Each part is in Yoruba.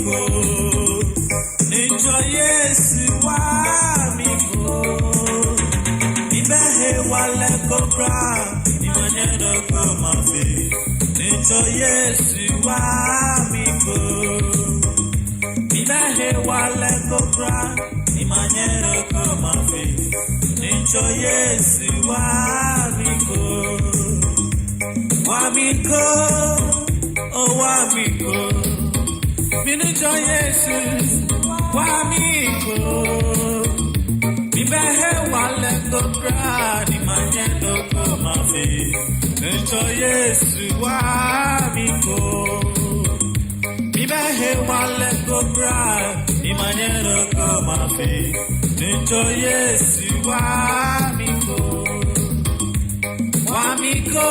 go. Enjoy Yesu wami go. Ibehe wale kobra. Imanyeno koma fe. Enjoy Yesu wami go. Ibehe wale kobra. Imanyeno koma fe. Enjoy Yesu wami go. Wami go. Oh, wamiko, minenjo Yesu, wamiko, mibehe wale kobra, ni manyendo komafe, minenjo Yesu, wamiko, mibehe wale kobra, ni manyendo komafe, minenjo Yesu, wamiko, wamiko,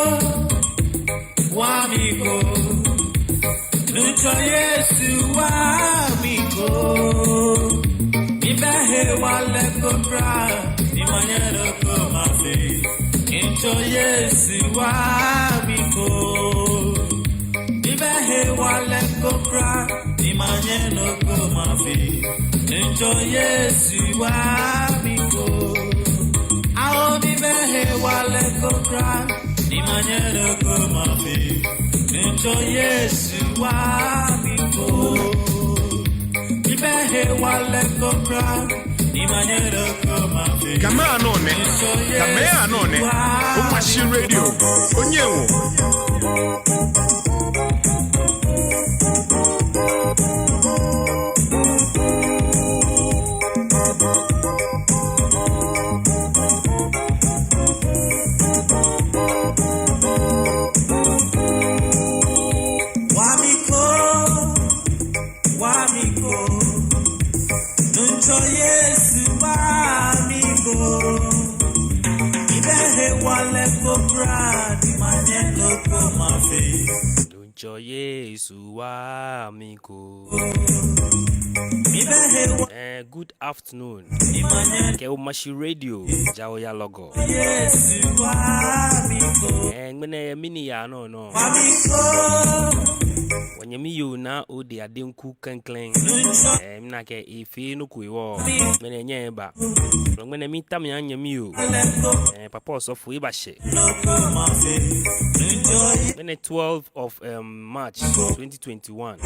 wamiko. Nucho Yesu wamiko, mibehe wale kobra, imanyero komafe. Nucho Yesu wamiko, mibehe wale kobra, imanyero komafe. Nucho Yesu wamiko, ao mibehe wale kobra, imanyero komafe. Enjo Yesu wamiko, ibehe wale kobra, imanyero komafe. Kame anone, Umashi Radio, onyewo. Enjoy Yesu wamiko. Good afternoon. Ke Umashi Radio, Jawo ya logo. Mɛni Yaa Nɔ no. Wanyemi yo na odi adenku kenklen. Mina ke ife no kuiwo. Mene nyeba. Mene mi tam ya nyemi yo. Papa osofo ibashe. Mene 12th of March 2021.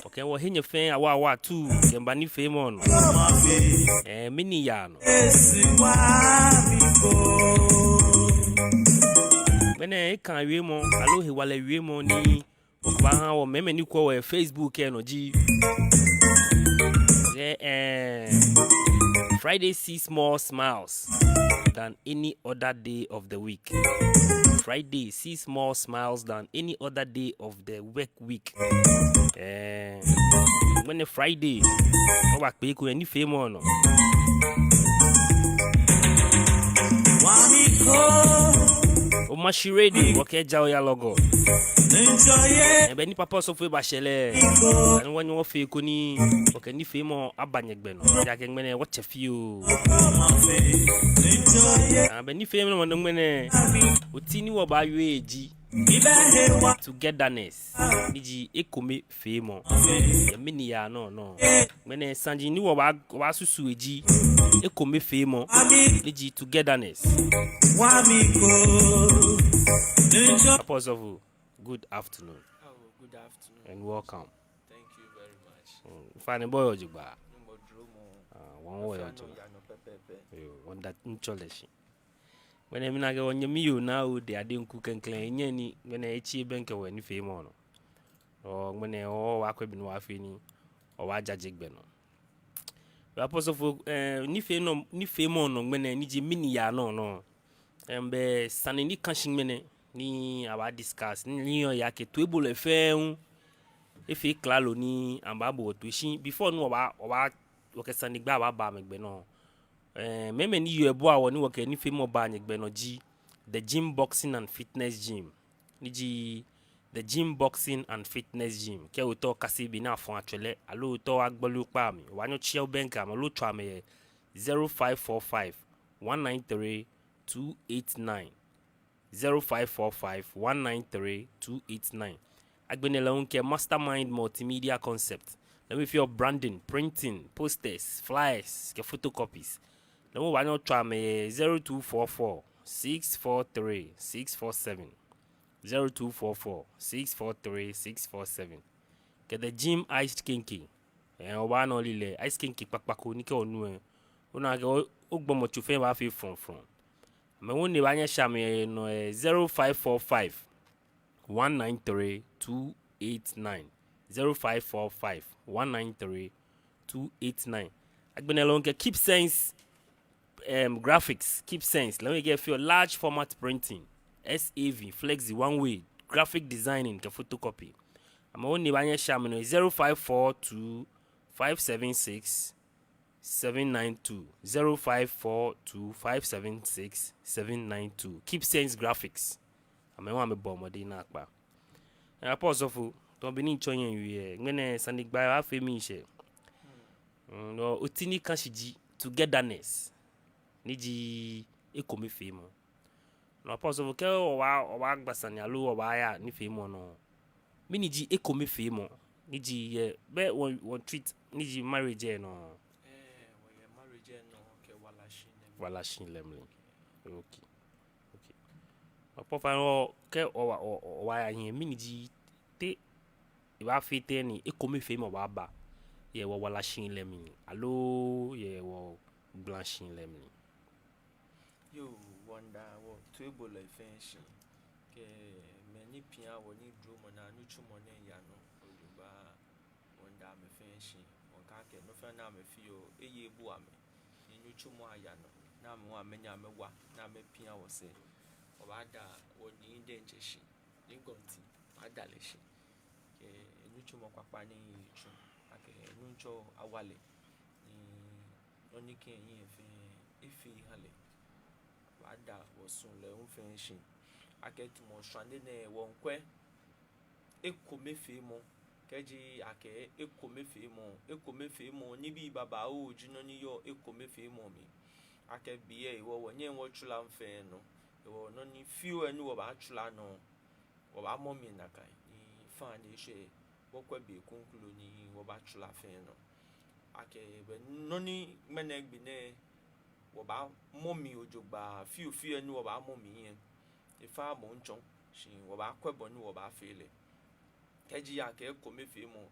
Okay, wo henye fe awa 2 kemba ni fe mon. Mɛni Yaa Nɔ. Mene kan we mo, alo he wale we mo ni okwa wo meme ni ko we Facebook no ji. Friday sees more smiles than any other day of the week. Friday sees more smiles than any other day of the work week. When a Friday, o wa pe ko ni fe mo no. Umashi Radio, okay, Jawo ya logo. Ebe ni papa so fe ba shele. Anu wanyo wo fe ko ni, okay ni fe mo abanyegbe no. Ya ke ngmene wo chefi o. Ebe ni fe mo no ngmene. Oti ni wo ba ywe eji. Togetherness. Niji ekome fe mo. Mɛni Yaa Nɔ no. Ngmene sanji ni wo ba susu eji. Ekome fe mo. Niji Togetherness. Apostle, good afternoon. Oh, good afternoon. And welcome. Thank you very much. Fine boy ojuba. One way or two. One that incholeshi. When I'm not going to you now, they are doing cook and clean any when I achieve banker when you fame on. Or when I all work with Wafini or Wajajik Beno. The apostle, ni fame on when I need Mɛni Yaa Nɔ no. And be sanini kanshing mene ni aba discuss ni yo yake twebule efe efe klalo ni ambabo twishi before no wa oke sanigba ba megbe no meme ni yo ebo awo ni woke ni femo ba nyegbe no ji the gym boxing and fitness gym ni ji the gym boxing and fitness gym ke o to kasi bi na fon atwele alo to agbolu pa mi wa nyo chia benka mo lo twa me 0545 193 289 0545 193 289 Agbenela unke mastermind multimedia concept. Let me feel branding, printing, posters, flyers, ke photocopies. Let me wanna try me 0244 643 647 0244 643 647. Ke the gym ice kinky. One only le ice kinky pakpako nike onu. Una ke ogbomo chufe wa fi from. Me woni wanya shame no 0545 193 289 0545 193 289. Agbenela unke keep sense graphics, keep sense. Let me get for large format printing, SAV, flexi, one way, graphic designing, the photocopy. I'm only buying Shamino 0542 576 792 0542 576 792. Keep sense graphics. I'm a bomb or dinner. And I pause of don't be need joining you. When Sandy by our family, no, Utini Kashiji, togetherness. Niji ekomi femo. No possible ke o wa gbasanya lo o wa ya ni femo no. Mi niji ekomi femo. Niji be one treat niji marriage no. We marriage no ke Walashin lemli. Okay. Opo fa no ke o wa ya yin mi niji te e ba fete ni ekomi femo wa ba. Ye wo walashin lemli. Allo ye wo blanchin lemli. Yo wonder what table life fancy. Ke many pia woni drum na nu chumo ne ya no oduba wonder me fancy. Onka ke no fa na me fio eye bu ame. Ni nu chumo aya no. Na me wa menya me wa na me pia wo se. Obada woni denje shi. Ni gonti adale shi. Ke nu chumo kwapa ni chu. Ake nu cho awale. Ni oni ke yin ifi hale. Ada was soon le unfinishing. I get more stranded one que ekome femo. Keji ake ekome femo. Nibi baba o jinoni yo ekome femo mi. Ake biye wo nye chula mfeno. Yo no ni few enu oba chula no. Oba momi nakai. Ni fan ni she wokwe be kunkulu ni oba chula feno. Ake be noni menek bine woba momi ojogba fiu enu woba momi yen ifa mo nchon shin woba kwebo nu woba fele keji ya ke ekome femo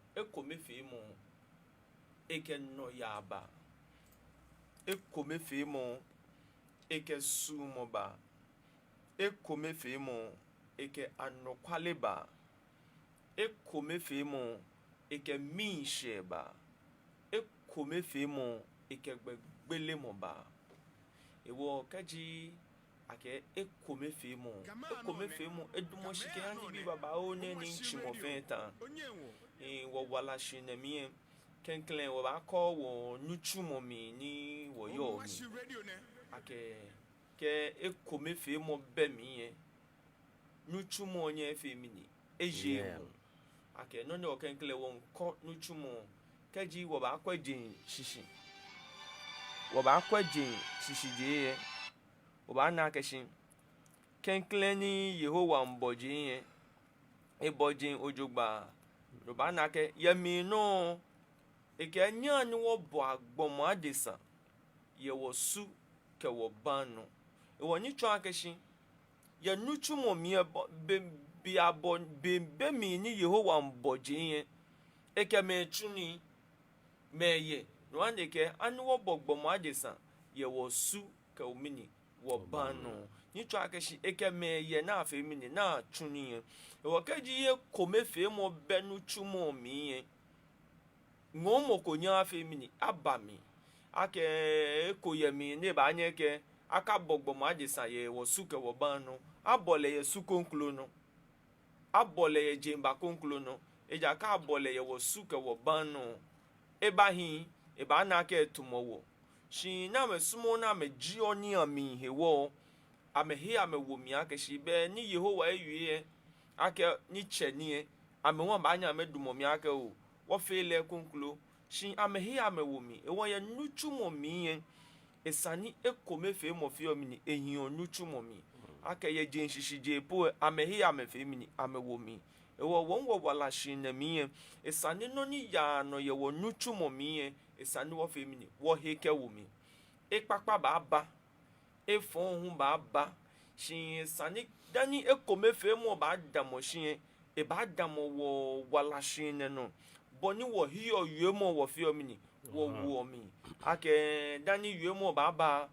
eke no ya ba ekome femo eke sumo ba ekome femo eke anokwale ba ekome femo eke minshe ba ekome femo eke gbegbele mo ba ewo kaji ake ekome femo edumo shike ani bi baba o ne ni chimo fenta wo wala shine mi kenklen wo ba ko wo nuchumo mi ni wo yo mi ake ke ekome femo be mi nuchumo onye fe mi ni eje mo ake no ne o kenklen wo nko nuchumo kaji wo ba kwa jin shishi woba kwaje shishije woba na kashin kenkleni Yehowa mboje yen eboje ojogba woba na ke yemi no eke nya ni wo bo agbomo adesa ye wo su ke wo banu e woni twa kashin ye nuchu mo mi be abon be mi ni Yehowa mboje yen eke me tuni meye no ande ke anu wo bogbomo adesa ye wo su ke omini wo banu ni twa keshi eke me ye na afa mini na tuni ye wo keji ye komefe mo benu chumo mi ye ngomo ko nya afa mini abami ake ko ye mi ne ba anye ke aka bogbomo adesa ye wo su ke wo banu abole ye su konklo no abole ye jemba konklo no eja ka abole ye wo su ke wo banu ebahi eba na ke tumowo shi na me sumo na me ji oni ami hewo amehi amewo mi ake shi be ni Yehowa ewie ake ni chenie amewo ba nya me dumo mi ake o wo fele konklo shi amehi amewo mi ewo ye nuchumo mi yen esani ekomefe mo fi omi ni ehin onuchumo mi ake ye jin shishi je po amehi amefe mi ni amewo mi ewo wonwo wala shine miye esane no ni ya no ye wo nuchu mo miye esane wo fe mini wo heke wo mi ekpakpa ba efon hu ba shin esane dani ekome fe mo ba damo shin e ba damo wo wala shine no boni wo hiyo yemo wo fe mini wo wo mi ake dani yemo ba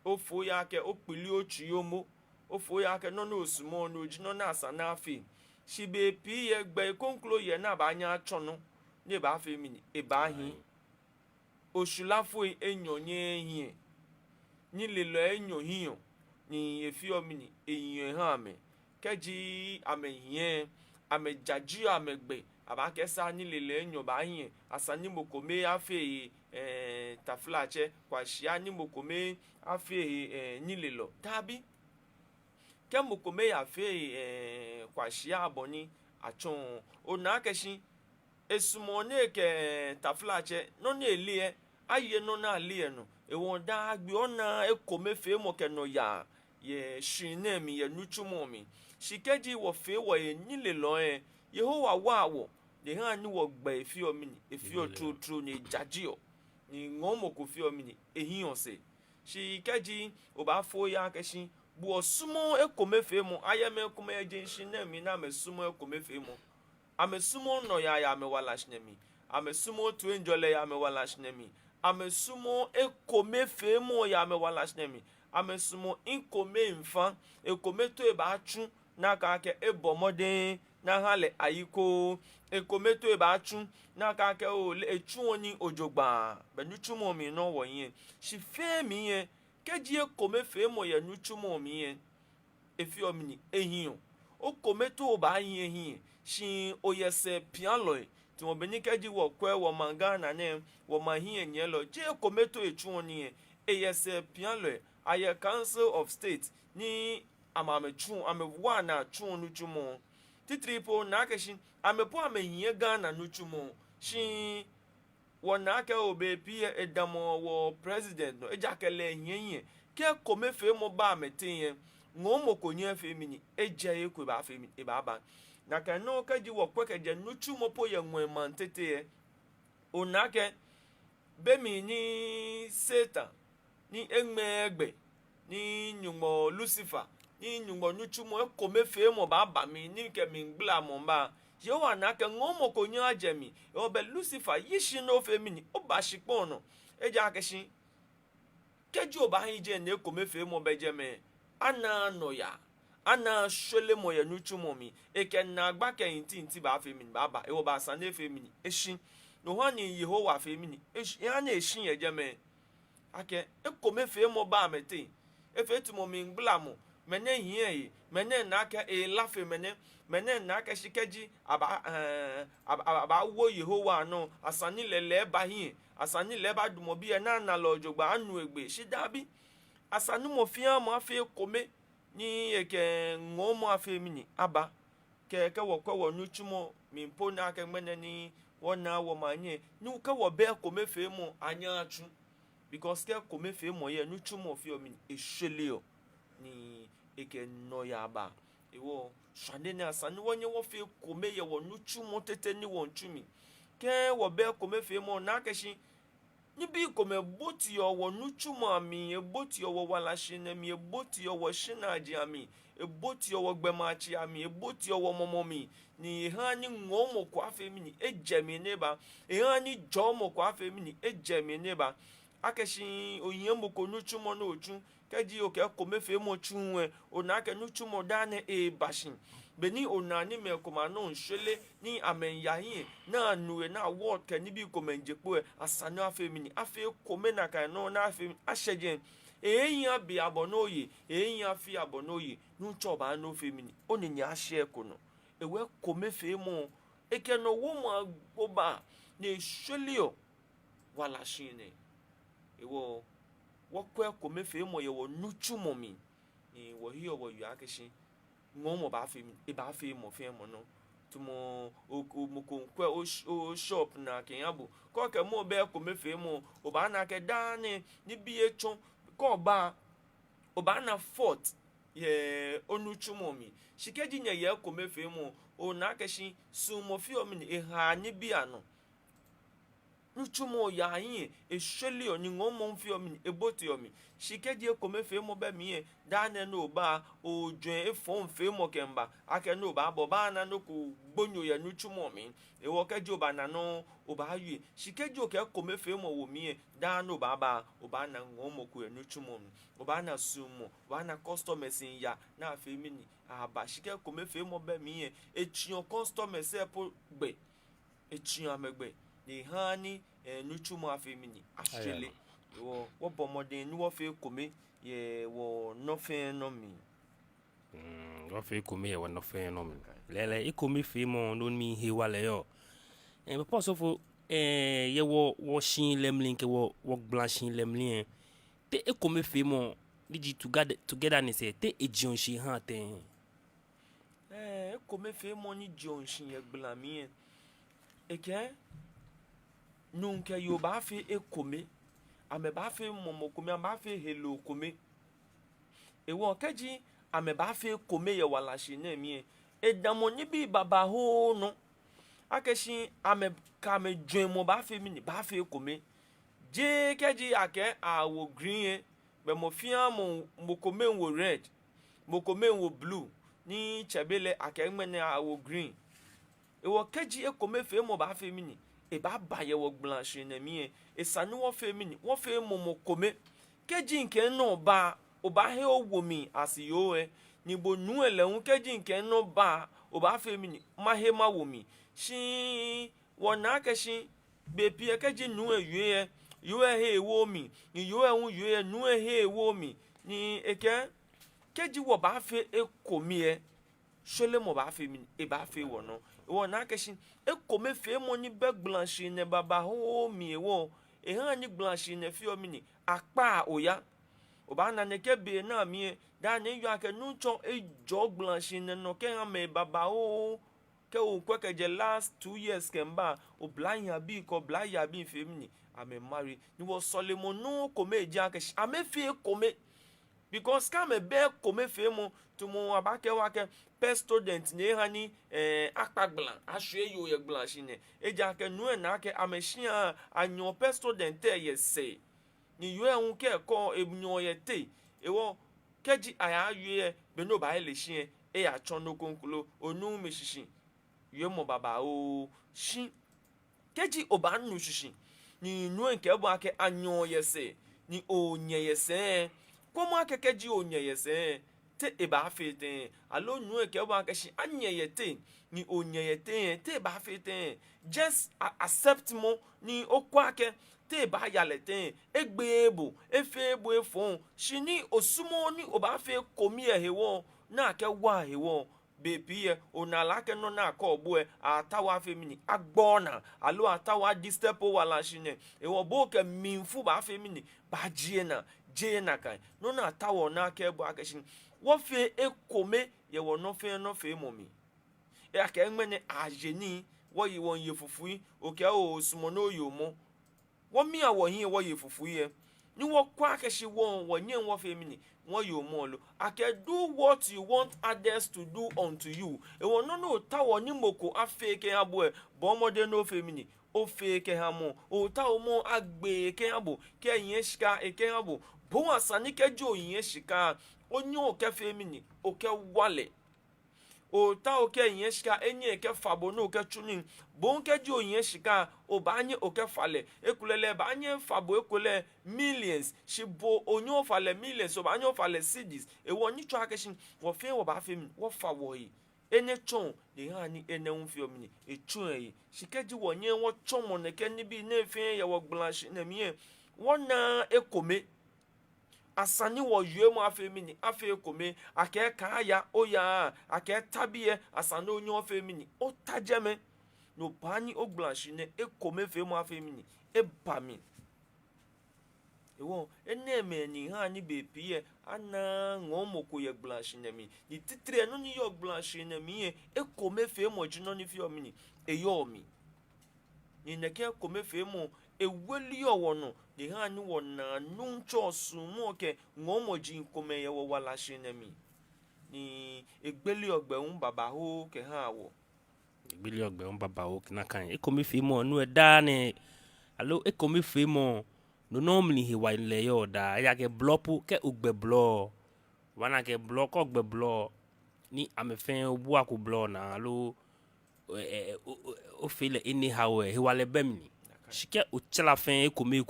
ofo ya ke okpili ochi yomo ofo ya ke no no osumo no jino na asa na afi shi be pi ye gbe konklo ye na ba anya chono ne ba afi mini e ba hin osulafo enyonye hin ni lelo enyohiyo ni efi omini eyin han ame keji ame hin ame jaji ame gbe aba ke sa ni lelo enyo ba hin asani mokome afi taflache kwa shia ni mokome afi ni lelo tabi ke mokome ya afi kwa shia aboni achon ona keshi esumone ke taflache no ne elie aye no na alie no e won da agbi ona ekome fe mo ke no ya ye shine mi ye nuchumo mi shikeji wo fe wo ye ni lelo yehowa wawo de han ni wo gba efi omini efi otru ni jajio ni ngomo ko fi omini ehin ose shi keji oba fo ya keshi bu osumo ekome fe mo ayeme ekome eje shine mi na mesumo ekome fe mo amesumo no ya me wala shine mi amesumo tu enjole ya me wala shine mi amesumo ekome fe mo ya me wala shine mi amesumo inkome mfa ekome to e ba chu na ka ke ebomode na hale ayiko ekometo e ba chu na ka ke o le chu oni ojogba be nu chu mo mi no wo yin shi fe mi yen keji ekome fe mo ye nu chu mo mi yen efi o mi ehin o kometo ba yin ehin shi oyese pianlo ti mo be ni keji wo kwe wo mangana ne wo mahin enye lo je ekometo e chu oni yen eyese pianlo aye council of state ni amame chu ame wana chu nu chu mo titripo na keshi amepo amenye Ghana nuchumo shi wona ke obe pie edamo wo president no ejakele yenye ke komefe mo ba metin ngomo konye fe mini eje ekwe ba fe mini e ba na ka no ka ji wo kwekeje nuchumo po ye nweman tete onake be mi ni Satan ni egbe ni nyumo Lucifer ni nyungo nuchumo ekomefe mo ba mi ni ke mi ngla mo ba je wa na ke ngomo ko nya ajemi o be Lucifer yishi no fe mi ni o ba shipon no eja keshi keju ba hin je na ekomefe mo be je me ana no ya ana shole mo ya nuchumo mi eke na agba ke ntinti ba fe mi ba e wo ba san na fe mi ni eshi no ho ni Yehowa fe mi ni eshi ya na eshi ye je me ake ekomefe mo ba mete efe ti mo mi ngla mo mene hiye mene naka lafe mene naka shikeji aba wo Yehowa no asani lele ba hiye asani le ba dumo bi na na lojogba anu egbe shidabi asani mo fia mo afi kome ni eke ngomo afi mini aba ke wo kwa wo nuchumo mi mpo na aka mene ni wona wo manye ni ka wo be kome fe mo anya achu because ke kome fe mo ye nuchumo fi o mini esheleo ni eke no ya ba ewo shande na asani wonye wo fe kome ye wo nuchu mo tete ni won chumi ke wo be kome fe mo na keshi ni bi kome boti yo wo nuchu mo ami e boti yo wo wala shine mi e boti yo wo shinaji ami e boti yo wo gbemachi ami e boti yo wo momomi ni hani ngomo kwa fe mi ni ejemi neba e hani jomo kwa fe mi ni ejemi neba akeshi oyemo ko nuchu mo no ochu keji oke komefe mo chunwe onake nuchumo dane bashin beni onani me komano nshele ni amenyahin na nuwe na word ke ni bi komenjepo asanu afemini afe komena kan no na afe ashejen eyin abi abonoye eyin afi abonoye nucho ba no femini onini ashe kono ewe komefe mo eke no wo mo agboba ne shelio wala shine ewo wokwe komefe mo ye wo nuchu mo mi ni wo hiyo wo yu akeshi ngomo ba fe mi e ba fe mo fe mo no tumo mo ko kwe o shop na kenyabu ko ke mo be komefe mo o ba na ke dane ni bi echon ko ba o ba na fort ye onu chumomi shikeji nya ye komefe mu o na keshi sumo fi omi e ha ni bia no nuchumo ya yin e sheli oni ngomo fi omi e boti omi shikeji e komefe mu ba mi dane no ba o dwen e fon fe mo kemba ake no ba bo ba na no ku gbonyo ya nuchumo mi e wo keji oba na no oba yi shikeji o ke komefe mu wo mi da no ba oba na ngomo ku ya nuchumo mi oba na sumo oba na customers ya na afi mi ni aba shike komefe mu ba mi echion customers e po gbe echion amegbe ni hani nuchumo afi mi ni ashele wo bomode ni wo fe kome ye wo no fe no mi wo fe kome ye wo no fe no mi lele ikomi fe mo no mi he wale yo papa so fo ye wo shin lemlin ke wo blanching lemlin te ikomi fe mo digi together ni se te ejion shi han ten ikomi fe mo ni jion shin ye gblamien eke nunke yo ba fe ikomi ame ba fe momo komi ame ba fe hello komi ewo keji ame ba fe komi ye wala shi na mi edamo ni bi baba ho no akeshi ame ka me dwen mo ba fe mi ni ba fe komi je keji ake awo green be mo fia mo komi wo red mo komi wo blue ni chebele ake mene awo green ewo keji e komi fe mo ba fe mi ni e ba ba ye wo blanche na mi e sanu wo fe mi ni wo fe mo komi keji nke no ba o ba he owo mi asiyo ni bo nu ele un keji nke no ba o ba fe mi ni ma he ma wo mi shi wona keshi be pie keji nu ewie yo he wo mi ni yo ehun yo nu he wo mi ni eke keji wo ba fe ekomi shele mo ba fe mi e ba fe wo no wona keshi ekomi fe mo ni be blanche ne baba ho mi wo e han ni blanche ne fi o mi ni apa oya oba na ne ke be na mi da ne yo ake nu chon e jo blanche ne no ke han me baba o ke o kwa ke je last 2 years kemba o blanya bi ko blanya bi fe mi ni ame marry ni wo solomon no kome je ake ame fe kome because come be kome fe mo to mo abake wake per student ne hani akpagblan ahwe yo ye blanche ne e je ake nu na ake amehia anyo per student ye se ni yo ehun ke ko ebunyo ye te ewo keji aya ye be no ba ele hie e ya chono konkulo onu meshishi yo mo baba o shi keji oba nu shishi ni nu nke bo ake anyo ye se ni onye ye se komo ake keji onye ye se te e ba fete alo nu nke bo ake shi anye ye te ni onye ye te ba fete just accept mo ni okwa ake te ba yalete egbebo efebo efon shini osumo ni oba fe komi ehewo na ke wa hewo bepiye onala ke no na ko ogbo atawa fe mini agbona alo atawa distepo wala shine ewo bo ke minfu ba fe mini ba je na kan no na atawo na ke bo akeshin wo fe ekome ye wo no fe momi e ake nmene ajeni wo yi won ye fufu oke o sumo no yo mo wo mi awo hin wo ye fufu ye ni wo kwa keshi wo nye wo fe mini wo yo mo lo ake do what you want others to do unto you e wo no tawo ni moko afeke abo bo mode no fe mini o feke ha mo o tawo mo agbe ke abo ke yin shika e ke abo bo asani ke jo yin shika onyo ke fe mini o ke wale o ta o ke yin shika enye ke fabo no ke tunin bon ke ji o yin shika o ba nye o ke fale ekulele ba nye fabo ekule millions shi bo onyo fale millions o ba nye fale cedis e wo ni twa keshin wo fe wo ba fe mi wo fa wo yi ene chon de ha ni ene un fi o mi e chon yi shikeji wo nye wo chon mo ne ke ni bi na fe ya wo blanche na mi wo na ekome asani wo yue mo afe mini afe kome ake ka ya oya ake tabiye asani onyo afe mini o tajeme no bani o blanche ne ekome fe mo afe mini e ba mi ewo ene me ni ha ni be pie ana ngomo ko ye blanche ne mi ni titre no ni yo blanche ne mi ekome fe mo jino ni fi o mini e yo mi ni ne ke kome fe mo eweli owono de ha ni wona nuncho sumo ke ngomo ji nkome ye wo wala shinemi ni egbeli ogbe un baba ho ke ha wo egbeli ogbe un baba ho na kan e komi fi mo nu e da ne alo e komi fi mo no normally he wa le yo da ya ke blopu ke ogbe blo wana ke block ogbe blo ni amefen obu aku blo na alo o feel anyhow he wa le bemni shike o chela fen e komi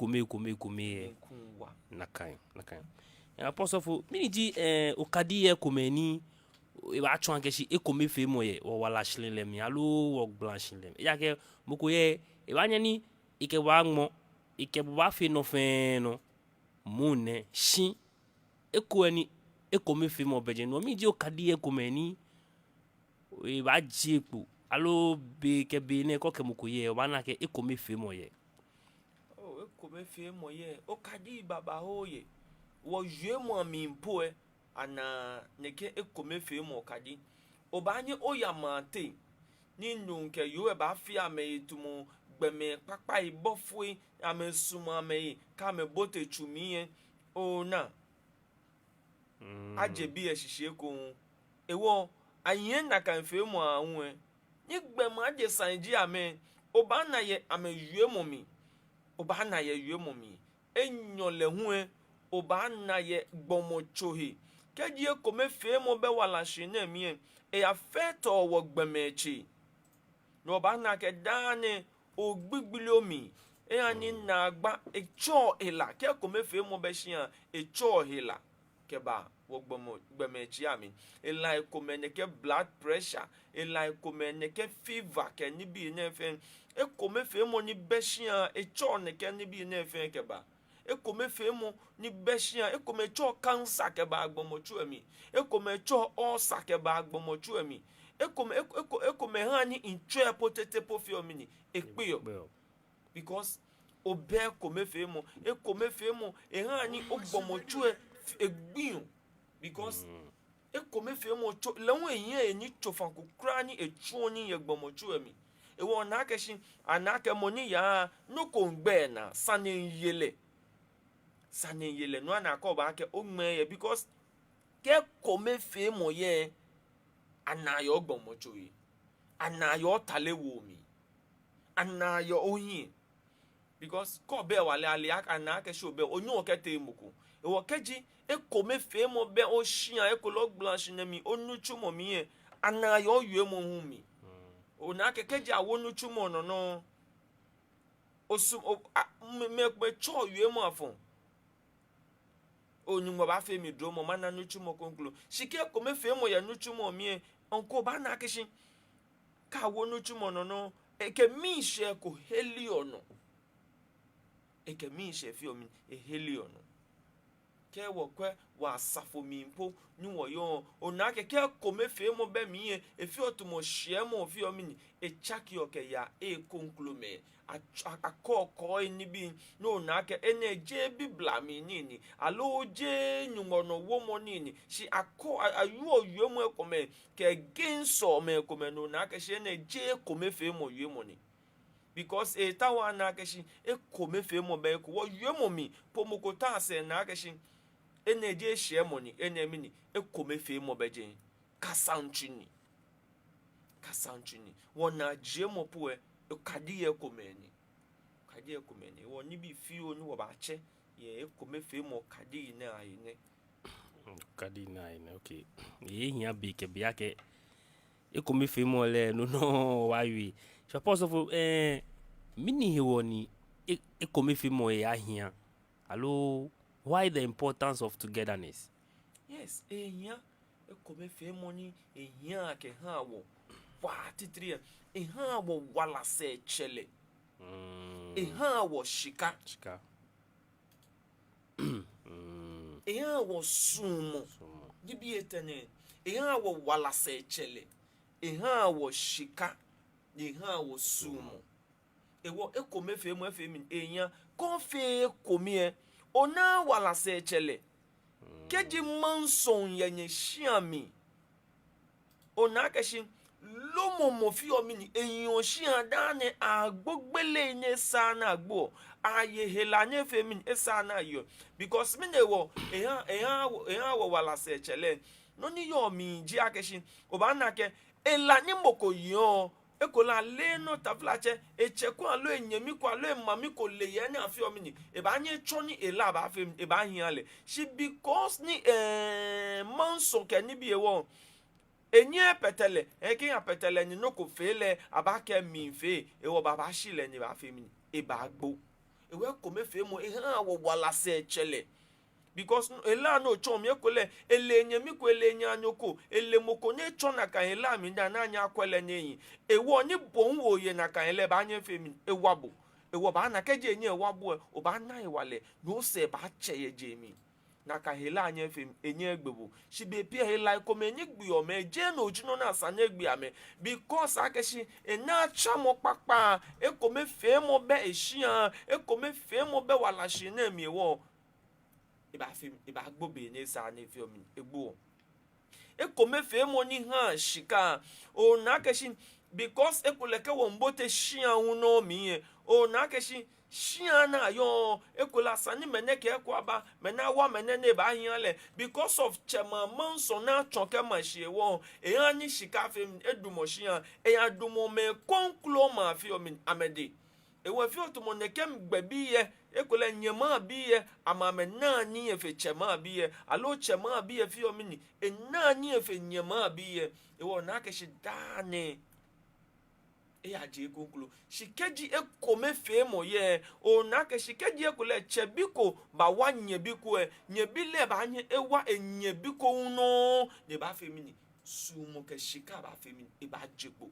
na kan apostle fu mini ji okadi e komeni e ba twan ke shi e komi fe mo ye o wala shilin le mi alo wo blanche le ya ke moko ye e ba nyani ike wa ngmo ike ba fe no fe no mune shi e ko eni e komi fe mo beje no mi ji okadi e komeni e ba ji epo alo be ke be ne ko ke moko ye o ba na ke e komi fe mo ye oh e komi fe mo ye okadi baba ho ye wo yue mo mi mpo ana neke ekome fe mo kadi obanye oyamate ni nunke yo e ba fi ame tumu gbeme papa ibofue ame sumo ame ka me bote chumi ona ajebi e sise ko ewo ayen na kan fe mo anwe ni gbeme aje sanji ame obana ye ame yue mo mi obana ye yue mo mi enyole hu oba na ye gbomo chohi keji e kome fe mo be wala shine mi e afeto wo gbemechi no ba na ke dane o gbigbilo mi e ani na agba e cho ela ke kome fe mo be shia e cho ela ke ba wo gbemechi ami e la e kome ne ke blood pressure e la e kome ne ke fever ke ni bi ne fe e kome fe mo ni be shia e cho ne ke ni bi ne fe ke ba ekome femo ni beshia ekome cho cancer ke ba agbomochu emi ekome cho ulcer ke ba agbomochu emi ekome ha ni intre potete pofiomini ekpeyo because obe ekome femo e ha ni ogbomochu egbin because ekome femo cho lewon eyin ni chofan kokra ni echu ni egbomochu emi e won na keshin anake moni ya no ko ngbe na sanin yele no na ko ba ke o gbe ye because ke kome fe mo ye anayo gbomocho yi anayo talewo mi anayo oyin because ko be wale ale aka ke so be onyu ke te muku e wo keji e kome fe mo be o shian e ko lo blanche na mi onuchu mo mi ye anayo yue mo hu mi o na ke keji awonuchu mo no osum me cho yue mo afon onu mo ba fe mi dro mo mana nuchu mo konklo shike kome fe mo ya nuchu mo mi onko ba na kishin ka wo nuchu mo no eke mi she ko heliono eke mi she fi omi heliono ke wo kwe wa safo mi mpo ni wo yo ona ke kome fe mo be mi e fi otumo she mo fi omi ni e chaki oke ya e konklo me akoko ni bi no na ke energy bi blami ni alo je nyumono wo mo ni shi ayu oyu mo ekome ke genso me ekome no na ke shi energy ekome fe mo yu mo ni because e tawa na ke shi ekome fe mo be ko wo yu mo mi pomoko ta se na ke shi energy share mo ni enemi ni ekome fe mo be je kasanchini wona je mo po kadi ekomeni wo ni bi fi oni wo ba che ye ekome fe mo kadi na ayine okay ye hia bi ke bia ke ekome fe mo le no wa wi suppose of mini he woni ekome fe mo ya hia allo why the importance of togetherness yes hia ekome fe mo ni hia ke ha wo wa titri ha wo wala se chele ha wo shika ha wo sumo gibi etene ha wo wala se chele ha wo shika ha wo sumo ewo ekome fe mo efe mi eyan kon fe komi ona wala se chele keji manson yenye shiami ona keshin lomo mo fi omi ni eyan shian dane agbogbele ne sana agbo aye hela ne fe mi esa na yo because me ne wo ehan wo wala se chele no ni yo mi ji akeshi oba na ke ela ni moko yo ekola le no taflache echeku alo enyemi ko alo mami ko le ye ni afi omini e ba nye choni ela ba afi e ba hin ale she because ni manso ke ni bi ewo enye petele eke petele ni no ko fele abake mi fe ewo baba shile ni ba afi mi e ba gbo ewe ko me fe mo e han wo wala se chele because ela no chom ye kole ele nyemi ko ele nyanyoko ele moko ne chona kan ela mi da na anya kwele neyin ewo ni bon wo ye na kan ele ba nya femi ewabo ewo ba na keje nye ewabo o ba na iwale no se ba che ye jemi na ka ela anya femi enye egbebo shi be pia ela ko me nyi gbi o me je no juno na sa na gbi ame because akeshi ena cha mo papa e ko me fe mo be ehia e ko me fe mo be wala shi na mi ewo iba gbobe ne sa ne fi omi egbo e come fe mo ni han shika o na keshi because e kuleke wo mbote shia uno mi o na keshi shia na yo e kula sani meneke ko aba mena wa menene ba hiale because of chema manso na chonke ma shie wo e ani shika fe edumo shia e adumo me konklo ma fi omi amede ewe fi otumo nekem gbebiye ekole nyema biye amame nani efe chema biye alo chema biye fi omini enani efe nyema biye ewo na ke shidane e aje konklu shikeji ekome fe mo ye o na ke shikeji ekole chebiko ba wa nyebiko nyebile ba anye ewa enyebiko uno ne ba femini sumo ke shika ba femini e ba jeko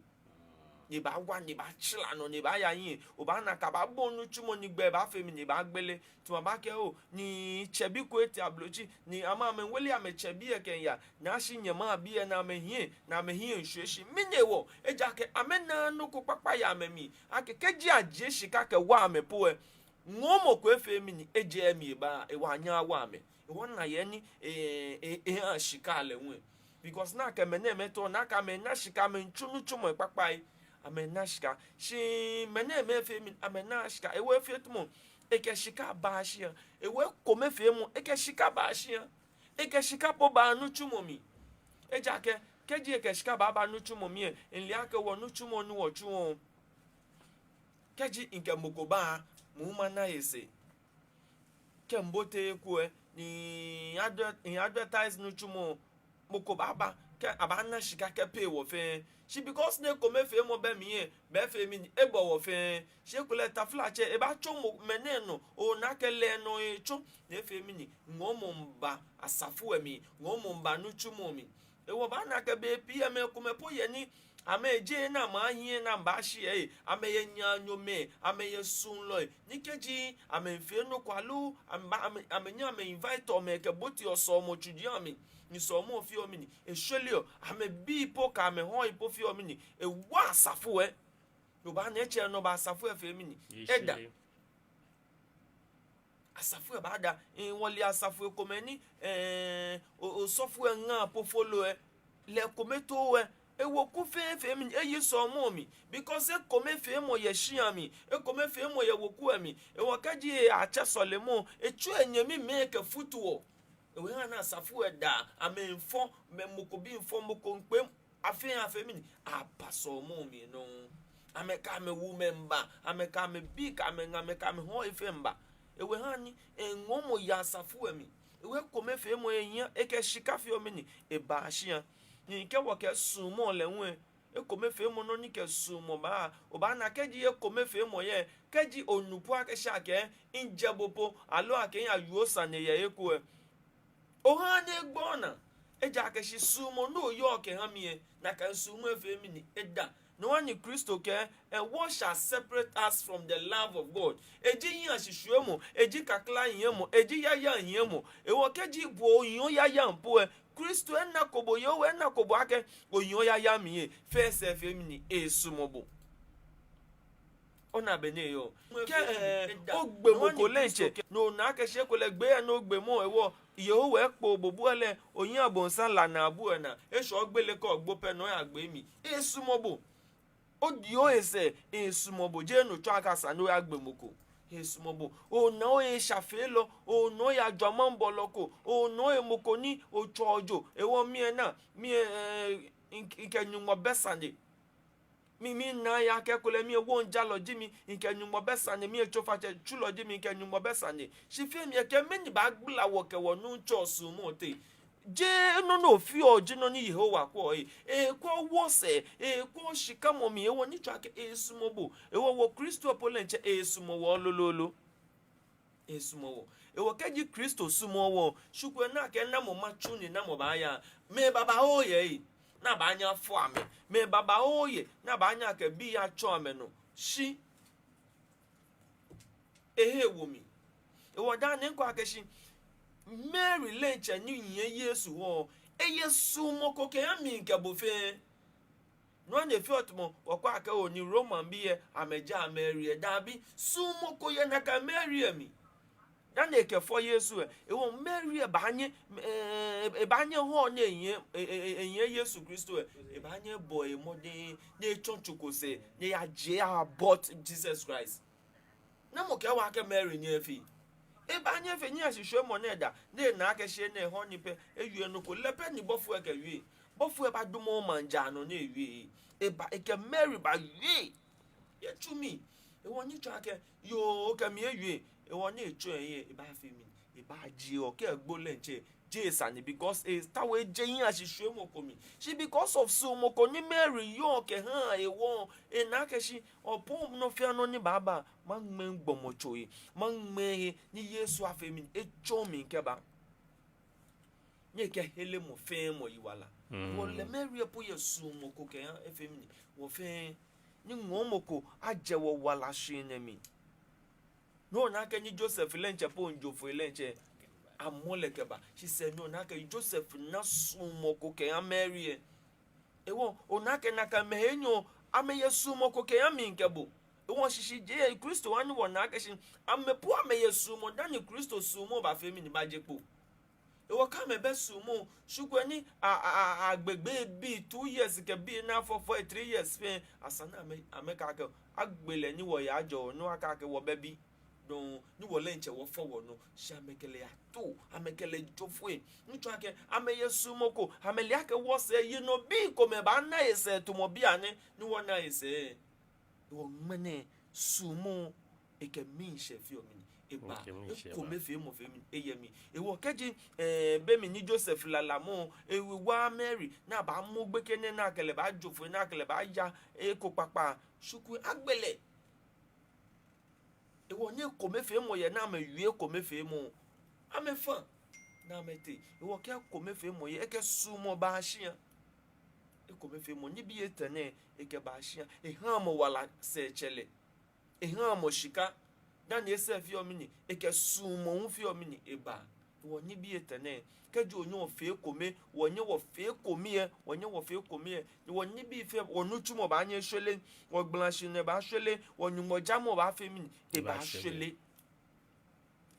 ni ba wa ni ba chila no ni ba ya yin o ba na ka ba bonu chumo ni gbe ba fe mi ni ba gbele ti ba ke o ni chebi ko eti ablochi ni ama me weli ame chebi e ken ya na shi nyama bi e na me hin nhweshi mi ne wo eja ke amena no ko papa ya me mi akekeji aje shika ke wa me po e ngomo ko efe mi ni eje mi ba e wa nya wa me e won na ye ni a shika le wen because na ke me na me to na ka me na shika me nchunu chumo papa amenashika shi mene mefe mi amenashika ewe fietumo eke shika bashia ewe kome femu eke shika bashia eke shika po ba nuchumo mi ejake keji eke shika ba nuchumo mi enli ake wo nuchumo nu ochuo keji nke mokoba muuma na ese kembote ekwe ni advertise nuchumo mokoba ba ke abana shika ke pay wo fe she because ne come fe mo be mi be fe mi e bo wo fe she kule ta flache e ba cho mo meneno o na kele no e cho ne fe mi ni ngomo mba asafu emi ngomo mba nu chumo mi e wo ba na ke be pia me come po ye ni ame je na ma hie na mba hie ame ye nyanyo me ame ye sun lo ni keji ame fe no kwalu ame nya me invite o me ke boti oso mo chudi ami ni so mo fi omini e hwelio ame bi po ka ame ho ipo fi omini e wa asafo no ba na eche no ba asafo e fe mini eda asafo e ba da en woli asafo e komeni o sofo e nga po follow le kometo e wo ku fe mini e yi so mo mi because e kome fe mo ye hia mi e kome fe mo ye wo ku mi e wo kaji a che solemo e chu enyemi me ke futuo we na safu eda amenfo memokobi info mokompem afen mi apaso mo mi no ameka me wu memba ameka me bi ka me ameka me ho ifemba ewe hani enwomo ya safu emi ewe kome fe mo eyan eke shika fi omini e ba ahia ni ke wo ke sumo lewen e kome fe mo no ni ke sumo ba oba na keji e kome fe mo ye keji onupu akesha ke injebopo alo akenya yuosa ne ye eko ohane gbona eja ke shi sumo no yo ke hamie na kan sumo efe mi ni eda no one Christo ke and what shall separate us from the love of God eji yin asisuemo eji kakla yin mo eji yaya yin mo ewo keji bo yin yaya mpo Christo enna kobo yo enna kobo ake oyin yaya mi first efe mi ni esumobo ona bene yo ke ogbe mo ko lenche no na ke se ko le gbe no gbe mo ewo iyo we po bobu ele oyin abonsan la na abu na eso gbele ko gbo pe no agbe mi esumobo odi o ese esumobo je no cho aka sa no agbe moko Esmobo o no e shafelo o no ya dwamamboloko o no e mokoni o chojo e wo mi na mi inkenyumo besande mi na ya ke kole mi wo njalo jimi inkenyumo besande mi chofa che chulo jimi inkenyumo besande shi fi mi ke meni ba gbula wo ke wo nu chosu mo te je no fi oji no ni Yehowa kwa kwa wose kwa shikamo mi ewo ni chake esmobo ewo Kristo polenche esmowo lololo esmowo ewo keji Kristo sumowo shukwe na ke na mo machuni na mo ba ya me baba oye na ba anya fo ame me baba oye na ba anya ke bi ya cho ame no shi wo mi ewo da ne kwa ke shi Mary lenche ni yin Yesu ho Yesu moko ke ami nke bofe no na fi otmo okwa aka oni Roman bi ye ameja Mary da bi su moko ye na ka Mary ami da na ke fo Yesu wo Mary ba anye ho na yin Yesu Kristo ba anye boy mode na chonchuko se na ya je about Jesus Christ na mo ke wa ka Mary ni afi anye fe nya hwehwe moneda na aka hye na ho nipe ewie no ko lepe ni bofu aka wie bofu e ba dumo manja no na ewie eke Mary ba wie ye tumi woni twa aka yo ka mi ewie woni echo eye ba fe mi ba ji o ke gbole nche Jesus because tawe jeyin hwehwe mokomi she because of so mokoni Mary yo ke han wo na aka shi opom no fe no ni baba mangmen gbomochoyi mangme ni Yesu afemi echo mi nkeba nye ke hele mo fe mo yiwala wo le Mary po Yesu moko ke afemi wo fe ni ngomoko aje wo wala shinemi no na ke ni Joseph lenche po njofo lenche amole keba she said no na ke Joseph na sumoko ke Mary ewo onake na ka mehenyo ame Yesu moko ke ami nkebo won shishi je Kristo wani won na akeshin amepo ame Yesu mo dani Kristo sumo ba femi ni bajepo ewo ka me be sumo shukwani agbegbe bi 2 years ke bi na for 3 years fe asana ame ka ke agbele ni wo ya ajo no aka ke wo bebi don ni wo lenche wo fo wo no sha mekele ya to amekele jofwe ntu ake ame Yesu moko amele ake wo se yi no bi ko me ba na ese to mo bi ane ni wo na ese wo mene sumo eke min shefi o min eba ko me fe mo fe min eyemi ewo keji be mi ni Joseph lalamo wa Mary na ba mo gbekene na kele ba jofwe na kele ba ya ko papa shuku agbele ewo ni ko me fe mo ye na me wie ko me fe mo amefa na mete ewo ke ko me fe mo ye eke sumo ba hia ko me fe mo ni bi etene eke ba hia han mo wala se chele han mo shika dan ese fi o mini eke sumo hu fi o mini eba wo ni bi etene keju onyo fe ko me wo nye wo fe ko mi e wo nye wo fe ko mi e wo ni bi fe wo nutu mo ba nye hwele wo gblanshi ne ba hwele wo nyumo jamo ba fe mini e ba hwele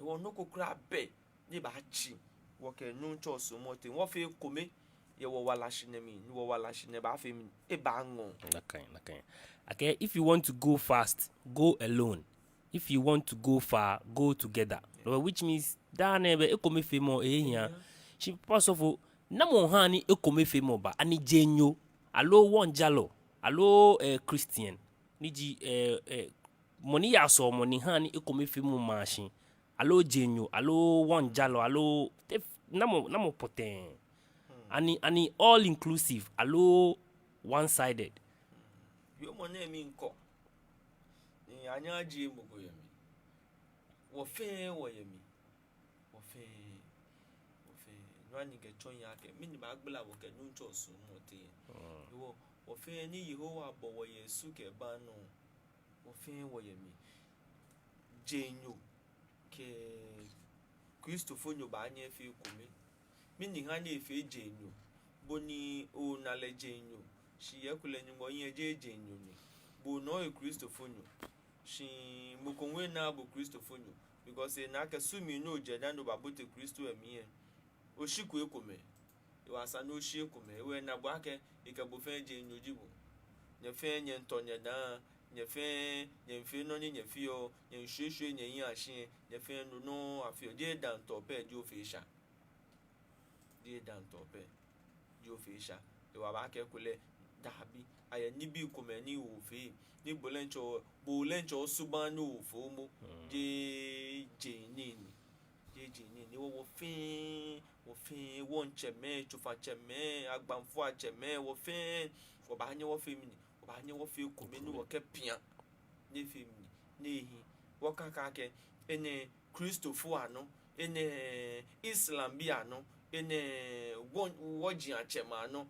wo no ko kra be ni ba chi wo ke nu cho sumo te wo fe ko me ye wo wala shine mi ni wo wala shine ba fe mini e ba ngon nakan okay if you want to go fast go alone if you want to go far go together which means da na be ekome fe mo ehia she possible na mo han ni ekome fe mo ba ani jenyo alo won jalo alo Christian ni ji moni ya so moni han ni ekome fe mo machine alo jenyo alo won jalo alo na mo poten ani all inclusive alo one sided yo mo na mi nko ni anya ji mo go yemi wo fe wo yemi wo fe nwani ke chon ya ke mini ba gbela wo ke nu ncho su mo te wo fe ni Yehowa bo wo Yesu ke ba no wo fe wo yemi jenyo ke Kristo fonyo ba anya fe kumi mini ha na efe jenyo boni o na le jenyo shi ye kule ni mo yin je jenyo ni bo no e Kristo fonyo shi mo konwe na bo Kristo fonyo because na ka sumi no je dan do ba bote Kristo emi e o shiku ekome e wasa no shi ekome we na bo ake e ka bo fe jenyo jibo ne fe nye ntonye dan nyefe no ni nyefio nyenhwehwe nyenyi ahye nyefe no afio de dan tope de ofisha de dan tope de ofisha e wa ba ke kule dabi aya ni bi komani wo fe ni bolencho suban no fo mo de jenini ni wo fe won cheme chufa cheme agbanfo a cheme wo fe wo ba nye wo fe mini wo ba nye wo fe komani wo ke pia ne fe mini nehi wo kaka ke ene Christopher ano ene Islam bi ano ene woji achema ano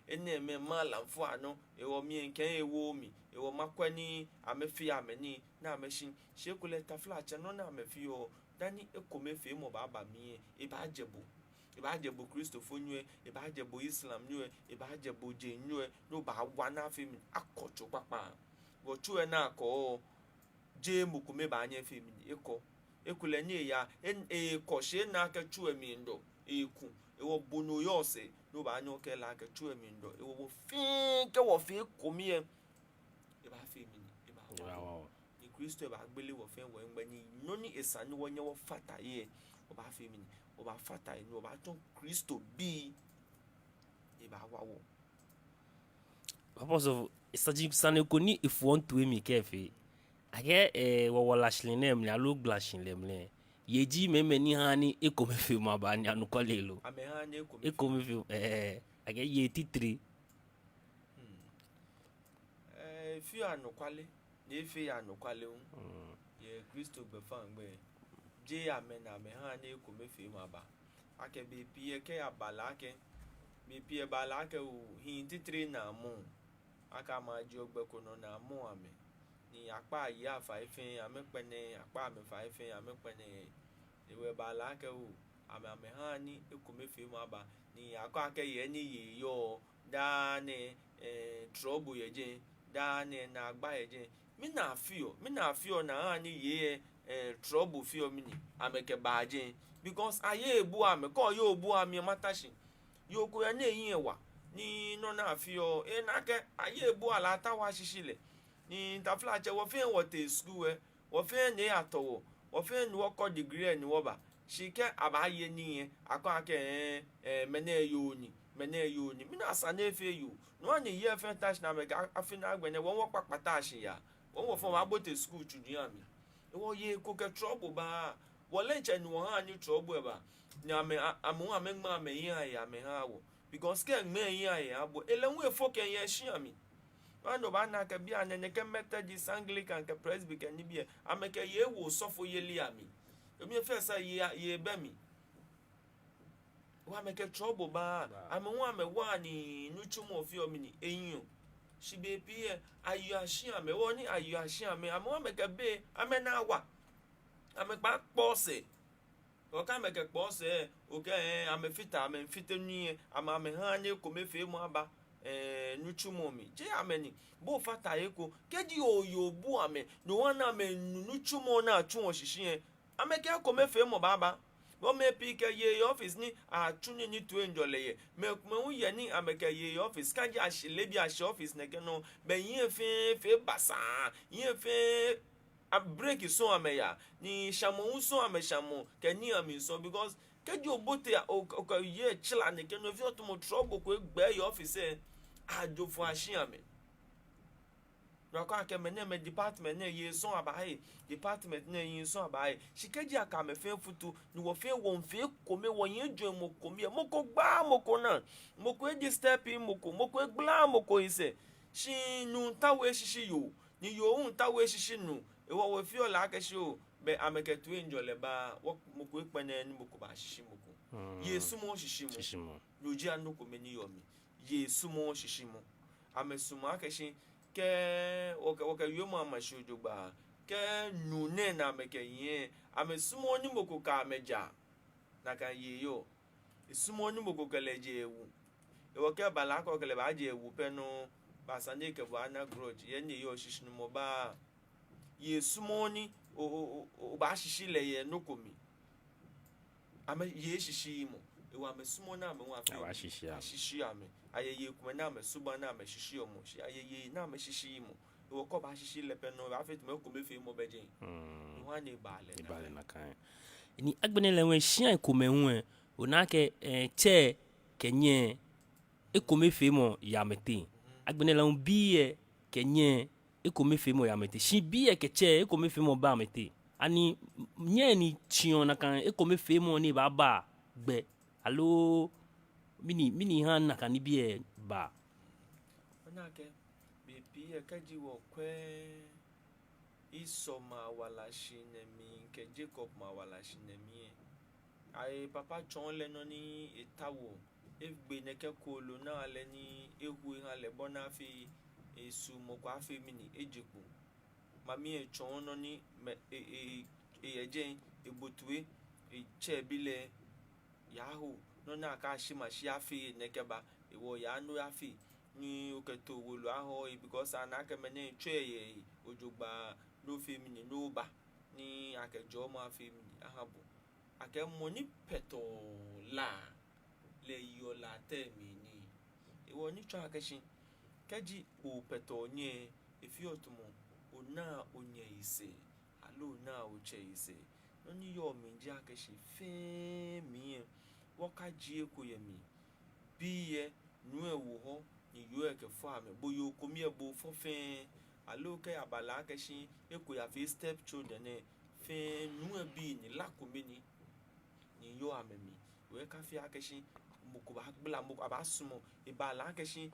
ene me malamfo ano ewo mi nken ewo mi ewo makwani amefi ameni na ameshin shekule tafla ache no na amefi o dani ekomefe mo baba mi e ba jebo Christopher nwe e ba jebo Islam nwe e ba jebo je nwe no ba wa na fe mi akocho papa wo chu na akọ je mukume ba anya fe mi eko ekule nye ya koshe na ka chu emi ndo eku ewo bono yose no ba anya oke la ka chu emi ndo ewo wo fin ke wo fe komie e ba fe mi e ba wa ni Kristo ba gbele wo fe wo ngba ni no ni esani wo nye wo fata ye o ba fe mi o ba fata ye no ba ton Kristo bi e ba wa wo Apostle isaji sane ko ni ifo ntu emi kefe age wo wala shlinem ni alu glashin lemle yeji memeni hani ekomefe mabani anukolelo ame hani ekomefe age ye titri fi anukwale na efe ya anukwale ye Kristo befa ngbe je amen ame hani ekomefe maba ake be pie ke abala ake be pie bala ake hin titri na mu aka ma ji ogbeko no na mu ame ni apa ya afaifin amepene apa amefaifin amepene ewe bala ke o ame ha ni ekomefe mu aba ni akọ ake ye ni ye yo da ne trouble yeje da ne na agba yeje mi na feel na ha ni ye trouble feel mi ni ameke baaje because aye ebu ame ko yo obu ame matashi yo ko ya na yin ewa ni no na feel na ke aye ebu ala ta wa shishile ni tafla che wo fe wo te school wo fe ne atowo wo fe ni wo ko degree ni wo ba shike abaye ni akọ ake mene yo ni mi na sa na efe yo no ni ye fe touch na me afina agbene wo papata ashi ya wo fo ma bote school chudun ami wo ye ko ke trouble ba wo le che ni wo ha ni trouble ba ni amu amegma ame yin ya me ha wo because ke me yin ya bo elenwe fo ke ye shi ami ando ba na ka bia ne ke Methodist Anglican ke Presbyterian ni bia ameke ye wo sofo ye li ami emi fe sa ye ba mi wa meke trouble ba amu amewa ni nuchumo fi omi ni eyin shi be pie ayu ashi ame wo ni ayu ashi ame amu ameke be ame na wa ame pa pose o ka meke pose o ke ame fita ame fite ni ame ha ni ko me fe mu aba nuchumo mi je ameni bo fata eko keji oyo bu ame no wana ame nuchumo na atu oshishi ame ke ko me fe mo baba bo me pike ye office ni atuni ni to enjole ye me hu ye ni ame ke ye office kaji ashile bi ashi office ne ke no be yin fe basa yin fe a break so ame ya ni shamo so ame shamo ke ni ame so because keji obote o ye chila ne ke no fi otomo trouble ko gbe ye office ajo fo ashiame rako ake me department na ye so abae department na ye so abae shikeji aka me fe futu ni wo fe won fe kome wo yen jo mo kome mo ko gba mo ko na mo ko e step in mo ko gba mo ko ise shi nu tawe shishi yo ni yo un tawe shishi nu e wo fi ola ake shi o be ameke tu enjole ba wo mo ko ipene ni mo ko ba shishi mo ko yesu mo shishi mo loji anu ko me ni yo mi Yesu mo shishimo amesumo akeshi ke oke yomo amashojo gba ke nune na meke yin amesumo ni moko ka meja na kan yeyo isumo ni moko keleje ewu ewo ke bala ko kele ba je ewu penu basande ke bo ana grudge ye ni yo shishino mo ba Yesu mo ni o ba shishile ye nokomi ame ye shishimo ewa mesumo na me wa fe shishi ame ayeye kuma na me suba na me shishi omo shi ayeye na me shishi mo wo ko ba shishi lepe no ba fit me ko me fe mo beje wa ne ibale na kan ni agbene le wen hia ko me hu ona ke che kenye e ko me fe mo ya mete agbene le bi kenye e ko me fe mo ya mete shi bi ke che e ko me fe mo ba mete ani nye ni chion na kan e ko me fe mo ni ba gbe allo mini han na kan ni bi ba ona ke bi kaji wo kwe Iso ma wala shinemi ke Jacob ma wala shinemi ai papa chon le no ni etawo egbe ne ke kolo na le ni ehu ha le bona fi esu mo kwa fi mini ejepo mami e chon no ni eje ebotue che bile yahu no na ka shima shi afi ne ke ba ewo ya no afi ni oketo wolu aho because anaka mene twe ye ojogba no femini no ba ni akejo ma femini ahabo ake moni peto la le yo la temini ewo ni twa akeshin kaji o peto nye efi otumo ona onye ise alo na oche ise no ni yo minji akeshin fe mi wokaji ekoyemi biye nu ewo ho ni yo ke fo ame boyo komi ebo fo fe alo ke abala ke shin ekoya fi step children ne fe nu bi ni la komi ni yo ame mi we ka fi akeshin moko ba gbla moko abasumo ibala ke shin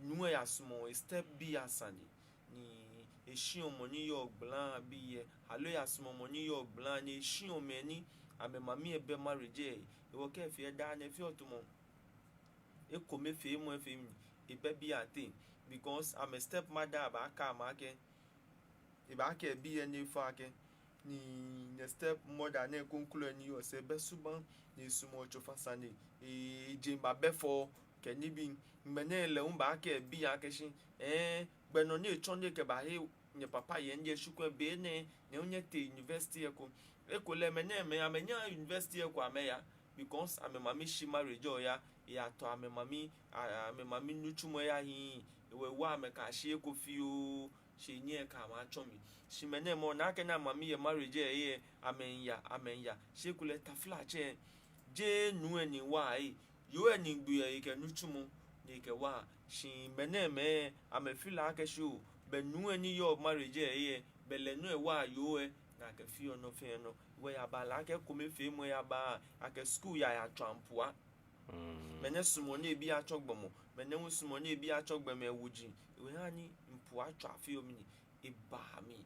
nu ya sumo step bi asani ni eshin omo ni yo gblan bi ye alo ya sumo mo ni yo gblan ni eshin omo ni ame mami ebe marriage ewo ke fi da na fi otumo ekome fe mo fe mi ebe bi ate because I'm a stepmother abaka amake ibake bi eni fo ake ni ne stepmother na konkulu ni o se be suban ni sumo chofa sane je ba be fo ke ni bi mene le un ba ke bi ake shin gbeno ni echonde ke ba he ni papa ye nje shukwe be ne onye te university eko le mene me amenya university eko ameya because ame mami shi marriage ya to ame mami nuchumo ya hi we wa me ka shi eko fiu shi nye ka ma chomi shi mene mo na ke na mami ye marriage ye amenya shi kule tafla che je nu eni wa yo eni gbu ye ke nuchumo ni ke wa shi mene me ame fila ke shu be nu eni yo marriage ye be le nu e wa yo na ke fi ono fe no we ya ba la ke kome fe mo ya ba ake school ya trampoa mene sumo na ebi achogbomo mene wu sumo na ebi achogbem ewuji we ha ni mpo atwa fe omini eba mi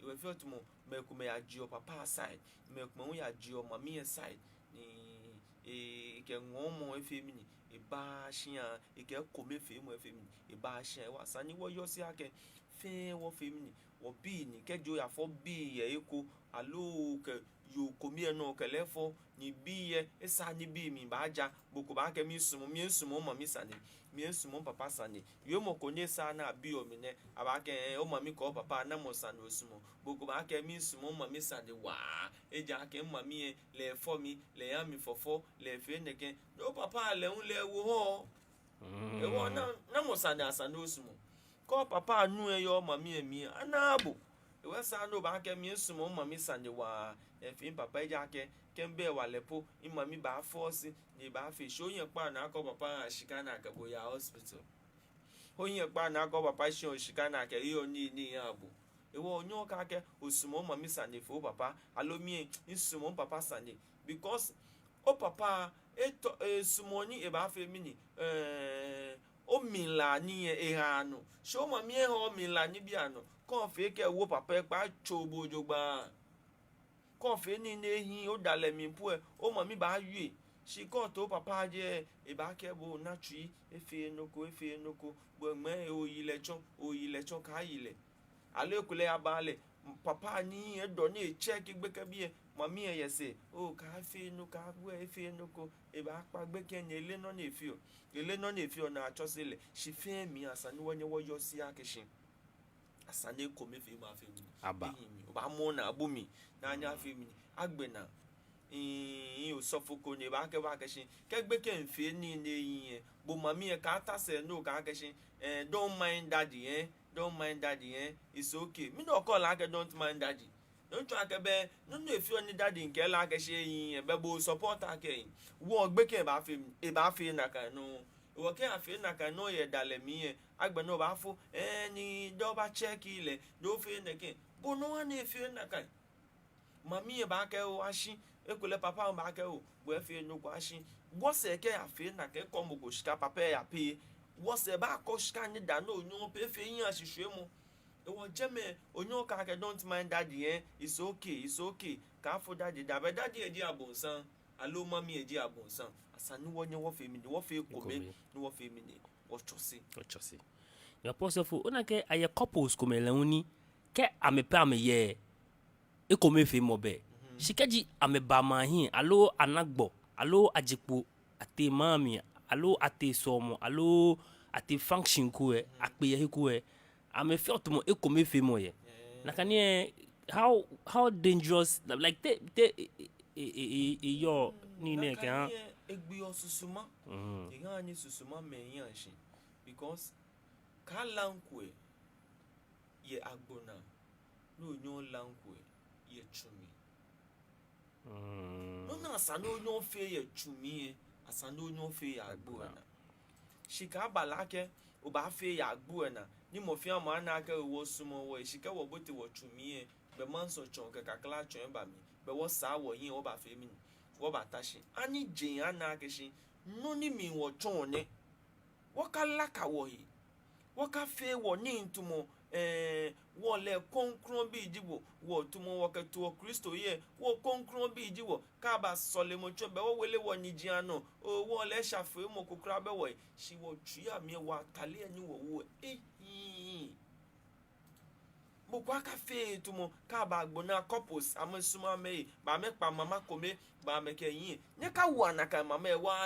we fe otumo me kuma ya jio papa side me kuma wu ya jio mami side ni ke ngomo efe mini eba hia ke kome fe mo efe mini eba hia wa sani wo yo si ake fe wo fe mini wo bi ni ke jo ya fo bi ye eko alo ke yo komi no ke lefo ni bi ye esa ni bi mi ba ja boko ba ke mi sumo mami sani mi sumo papa sani yo mo ko ne sa na bi o mi ne aba ke o mami ko papa na mo sani osumo boko ba ke mi sumo mami sani wa eja ke mami le fo mi le ya mi fofo le fe ne ke no papa le un le wo ho e wo na mo sani asani osumo ko papa anu e yo mami mi anabo e we sa no ba ke mi sumo mami sani wa efin papa eja ke kembe walepo imami ba force ni ba fi shoyin pa na ko papa ashika na ke boya hospital oyin pa na ko papa shi ashika na ke yo ni abo ewo onyo ka ke osumo mami sani fo papa alomi isumo papa sani because o papa eto sumo ni e ba fe mini o mila ni e hanu show mami e ho mila ni bi anu kon fe ke wo papa pa chobo jogba kofe ni nehi o dale mi pu o mami ba yue shi ko to papa je e ba ke bo na tui efe enoko bo me o yile chon ka yile ale kule abale papa ni e do ni check gbe ke bi mami e yese o ka fe no ka bo efe enoko e ba pa gbe ke ni ele no na efi o na achosile shi fe mi asani wonye wo yo si akeshin asane kome fe ma fe mi aba ba mo na abumi na anya fe mi agbena o sofoko ne ba ke shin ke gbe ke nfe ni ne yin bo mami e ka ta se no ka ke shin don't mind daddy don't mind daddy it's okay me no call like don't mind daddy don't try ke be no if you need daddy nke la ke shin yin be bo support ke wo gbe ke ba fi na ka no wo ke afi na ka no ye dale mi agbe no ba fo ni do ba check ile do fi na ke bo no wa na fi na ka mami e ba ke o ashi ekule papa ba ke o bo fi no ko ashi wo se ke afi na ke ko mo go shika papa ya pe wo se ba ko shika ni da no onyo pe fe yin asihwe mu e wo jeme onyo ka ke don't mind daddy it's okay ka fo daddy da be daddy e di abonsan alo mami e di abonsan asani wo nye wo fe mi wo fe ko me ni wo fe mi ni wo chose ya posefo ona ke aye couples ko me lewuni ke amepe ameye e ko me fe mo be shikeji ameba mahin alo anagbo alo ajipo ate mami alo ate somo alo ate function ku akpeye ku ame fe otomo e ko me fe mo ye na kanie how dangerous like yo ni ne kan egbi osusuma igan ni susuma me yan shi because ka lankwe ye agbona no nyo lankwe ye chumi no na asano nyo fe ye chumi asano nyo fe ye agbona shika balake o ba fe ye agbona ni mo fi ama na ka wo sumo wo shika wo bote wo chumi be manso chon ka kakla chon ba mi be wo sa wo yin wo ba fe mi wo ba tashi ani jin ana ke shi no ni mi wo chon ne wo ka laka wo yi wo ka fe wo ni ntumo wo le konkron bi jibo wo tumo wo ka to Kristo ye wo konkron bi jibo ka ba sole mo chon be wo wele wo ni jiano o wo le shafe mo kokra be wo shi wo tuya mi wa tale ni wo mo kwa ka fe tumo ka ba gbona couples amusuma me ba me pa mama kome ba me ke yin ne ka wo anaka mama e wa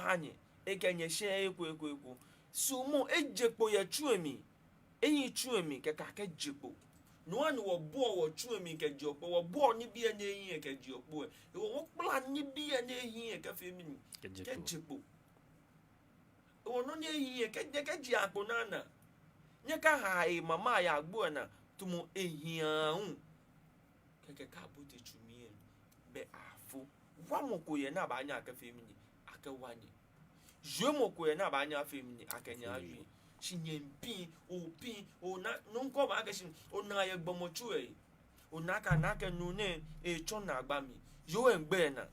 anyi ekenye she ekwu sumo ejepo ye chuemi eyin chuemi ke ka ke jepo no an wo bo wo chuemi ke jepo wo bo ni bi ene eyin ke jepo wo plan ni bi ene eyin ke fe mi ke jepo wo no ni eyin ke ji apo nana nye ka hai mama ya agbo na tumo ehian ke ka bote chumi be afo wa mo ko ye na ba nya ka fe mi aka wani je mo ko ye na ba nya fe mi aka nya awi shinyempi o na nko ba ka shin o na ye gbomo chu o na ka na ke nu ne e chon na agba mi yo engbe na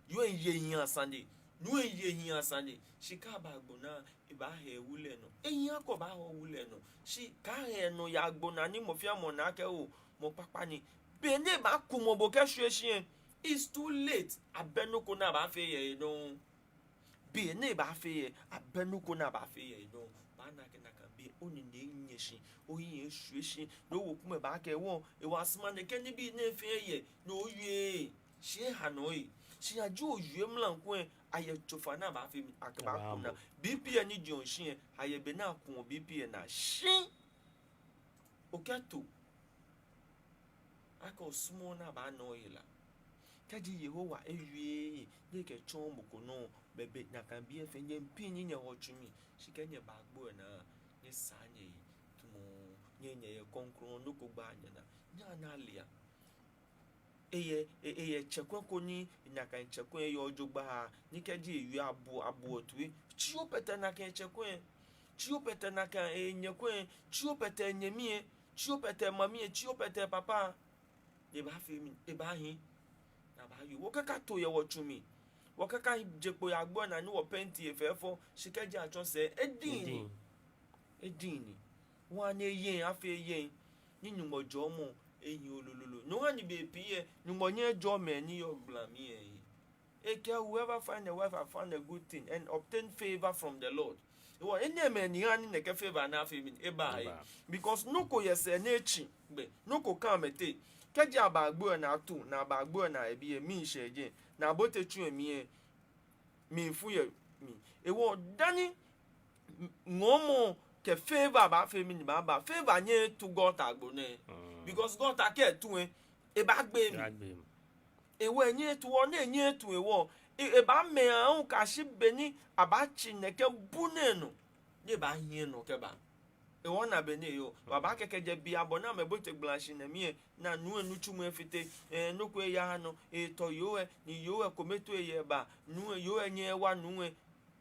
yo ye yin asande nu ye yin asande shika ba agbo na ba he wule no eyin akoba ho wule no shi ka he no ya gbona ni mo fi amo na ke o mo papa ni be ne ba ku mo bo ke hwe it's too late abenuko na ba fe ye no be ne ba fe ye abenuko na ba fe ye no ba na ke na ka be oni ne yin shi o yin hwe shi no wo ku me ba ke wo e wa asma ne ke ni bi ne fe ye no yue shi ha no yi shi aju yue mlankwe aye chofa na ba fe akaba ku na bpn ni jon shin aye be na ku bpn na shin okato aka osmo na ba no yila kaji yehowa ewie ne ke chon moko no bebe na kan bi efe nye mpin nye ho twumi shikenye ba gbo na nye sanye tumo nye ye konkron no ko gba anya na nya na alia eye chekwenko ni na kan chekwen ye ojogba ni keji ewi abu otwe chiwo pete na kan chekwen chiwo pete na kan enyekwen chiwo pete nyemie chiwo pete mamie chiwo pete papa e ba fi mi e ba hin na ba yi wo kaka to ye wo twumi wo kaka jepo ya gbo na ni wo penti efefo shikeji acho se edini wa na yen afi yen ni nyumojo mo eyin olololo no one be pie nyumonye jo me ni your blame whoever find a wife have found a good thing and obtain favor from the Lord. Wo any man ni ani na ke favor na afi mi e bai because no ko yese na echi be no ko come ete keji abagbo na atu na abagbo na ebi mi sheje na botetu emi mi fu ye mi ewo dani ngomo ke favor ba fe mi ni ba favor nye to God agbone because God take to e ba gbe mi ewe nye to o na nye to ewo e ba me an ka shi beni aba chineke bune no ne ba hie no ke ba e wona beni yo baba keke je bia bona me bote blanche na mi na nu enu chumu efite no ko ya no e to yo ni yo kometo ye ba nu yo nye wa nu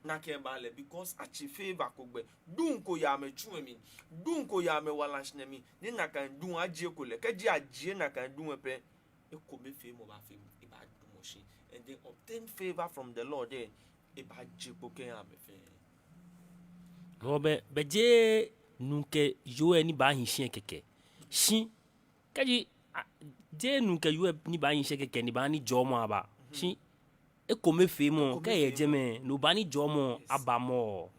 na ke bale because achi favor ko gbe dun ko ya me chu mi dun ko ya me wala shne mi ni na kan dun aje ko le ke ji aje na kan dun pe e ko me fe mo ba fe e ba dun mo shi and they obtain favor from the Lord there e ba je ko ke ya me fe robe beje nunke yo ni ba hin shin keke shin kaji je nunke yo ni ba hin shin keke ni ba ni jomo aba shin e come fe mo ka ye jeme no bani jomo abamo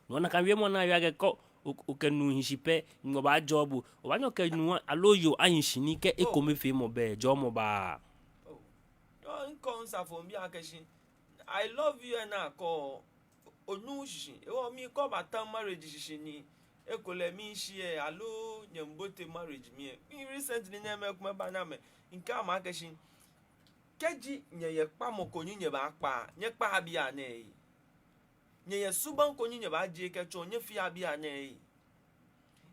no na kan we mo na ya ko o ke nu hin shipe ngo ba job o ba no ke nu aloyo ayin shini ke e come fe mo be jomo ba don consa for me akeshin I love you na ko onu shin e wo mi ko ba tan marriage shin ni e ko le mi shie alo nyambote marriage mi recently na me kuma ba na me nka ma akeshin keji nye pa mo ko nye ba pa nye pa bia na yi nye suban ko nye ba je ke cho nye fi bia na yi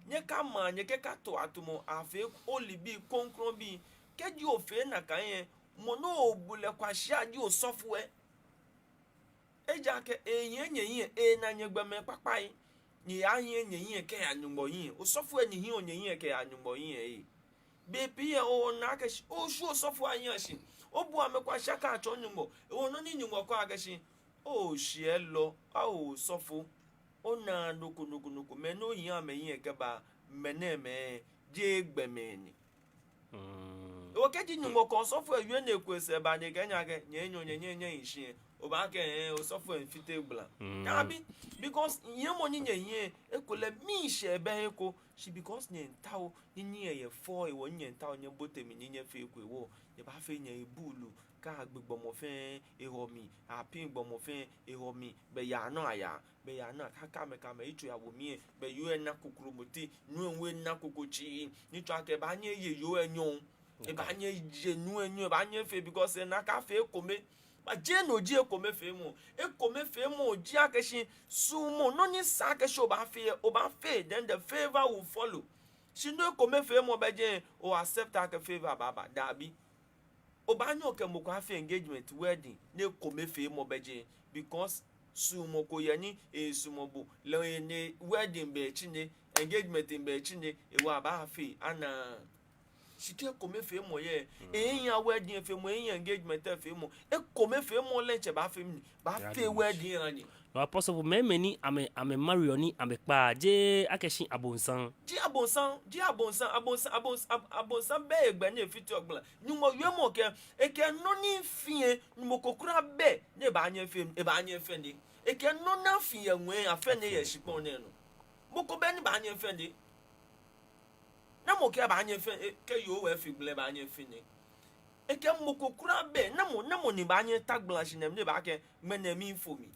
nye ka ma nye ke ka to atumo afi olibi konkron bi keji ofe na kan yen mo no obule kwa shia di osofwe eja ke eyen yen na nye gba me papa yi ni ayen yen ke anumbo yin osofwe ni hin onyen yen ke anumbo yin yi bepi o na ke o shu osofwe ayen shi obu amekwa shaka acho nyumbo ono ni nyumbo kwa agashi o shie lo o sofo ona nuku me no yin ameyin ekeba meneme je gbemeni o keji nyumbo ko sofo ewe na ekwese ba ni kenya ke nye yin o ba ke o sofo enfite gbla abi because yin mo ni yin ekole mi she be eko she because nye ntawo ni ye fo e wo nye ntawo nye botemi ni nye fe ekwe wo ye ba fe nye ibulu ka gbegbo mo fe ehomi apin gbo mo fe ehomi be ya no aya be ya na ka me itu ya wo mi be yo na kokuru moti nu enwe na kokochi ni to ake ba nye ye yo enyon e ba nye je nu enyon ba nye fe because na ka fe kome ba je no je kome fe mo ji akeshin sumo no ni sa akeshin o ba fe then the favor will follow she no kome fe mo be je o accept ake favor baba dabi obanyo ke mo kwa fe engagement wedding ne kome fe mo be je because sumo ko yani sumo bu le ne wedding be chine engagement be chine e wa ba fe ana shike kome fe mo ye eyan wedding fe mo eyan engagement fe mo e kome fe mo lenche ba fe mi ba fe wedding ani no apostle me many ame marry oni ame pa je akeshin abonsan be egbe na fiti ogla nyumo yemo ke eke no ni fie nyumo kokura be ne ba anya fem e ba anya fende eke no na fie nwe afa ne ye shipon ne no moko be ni ba anya fende na mo ke ba anya fe ke yo we fi gle ba anya fene eke moko kura be na mo ni ba anya tagbla shinem ne ba ke menemi fomi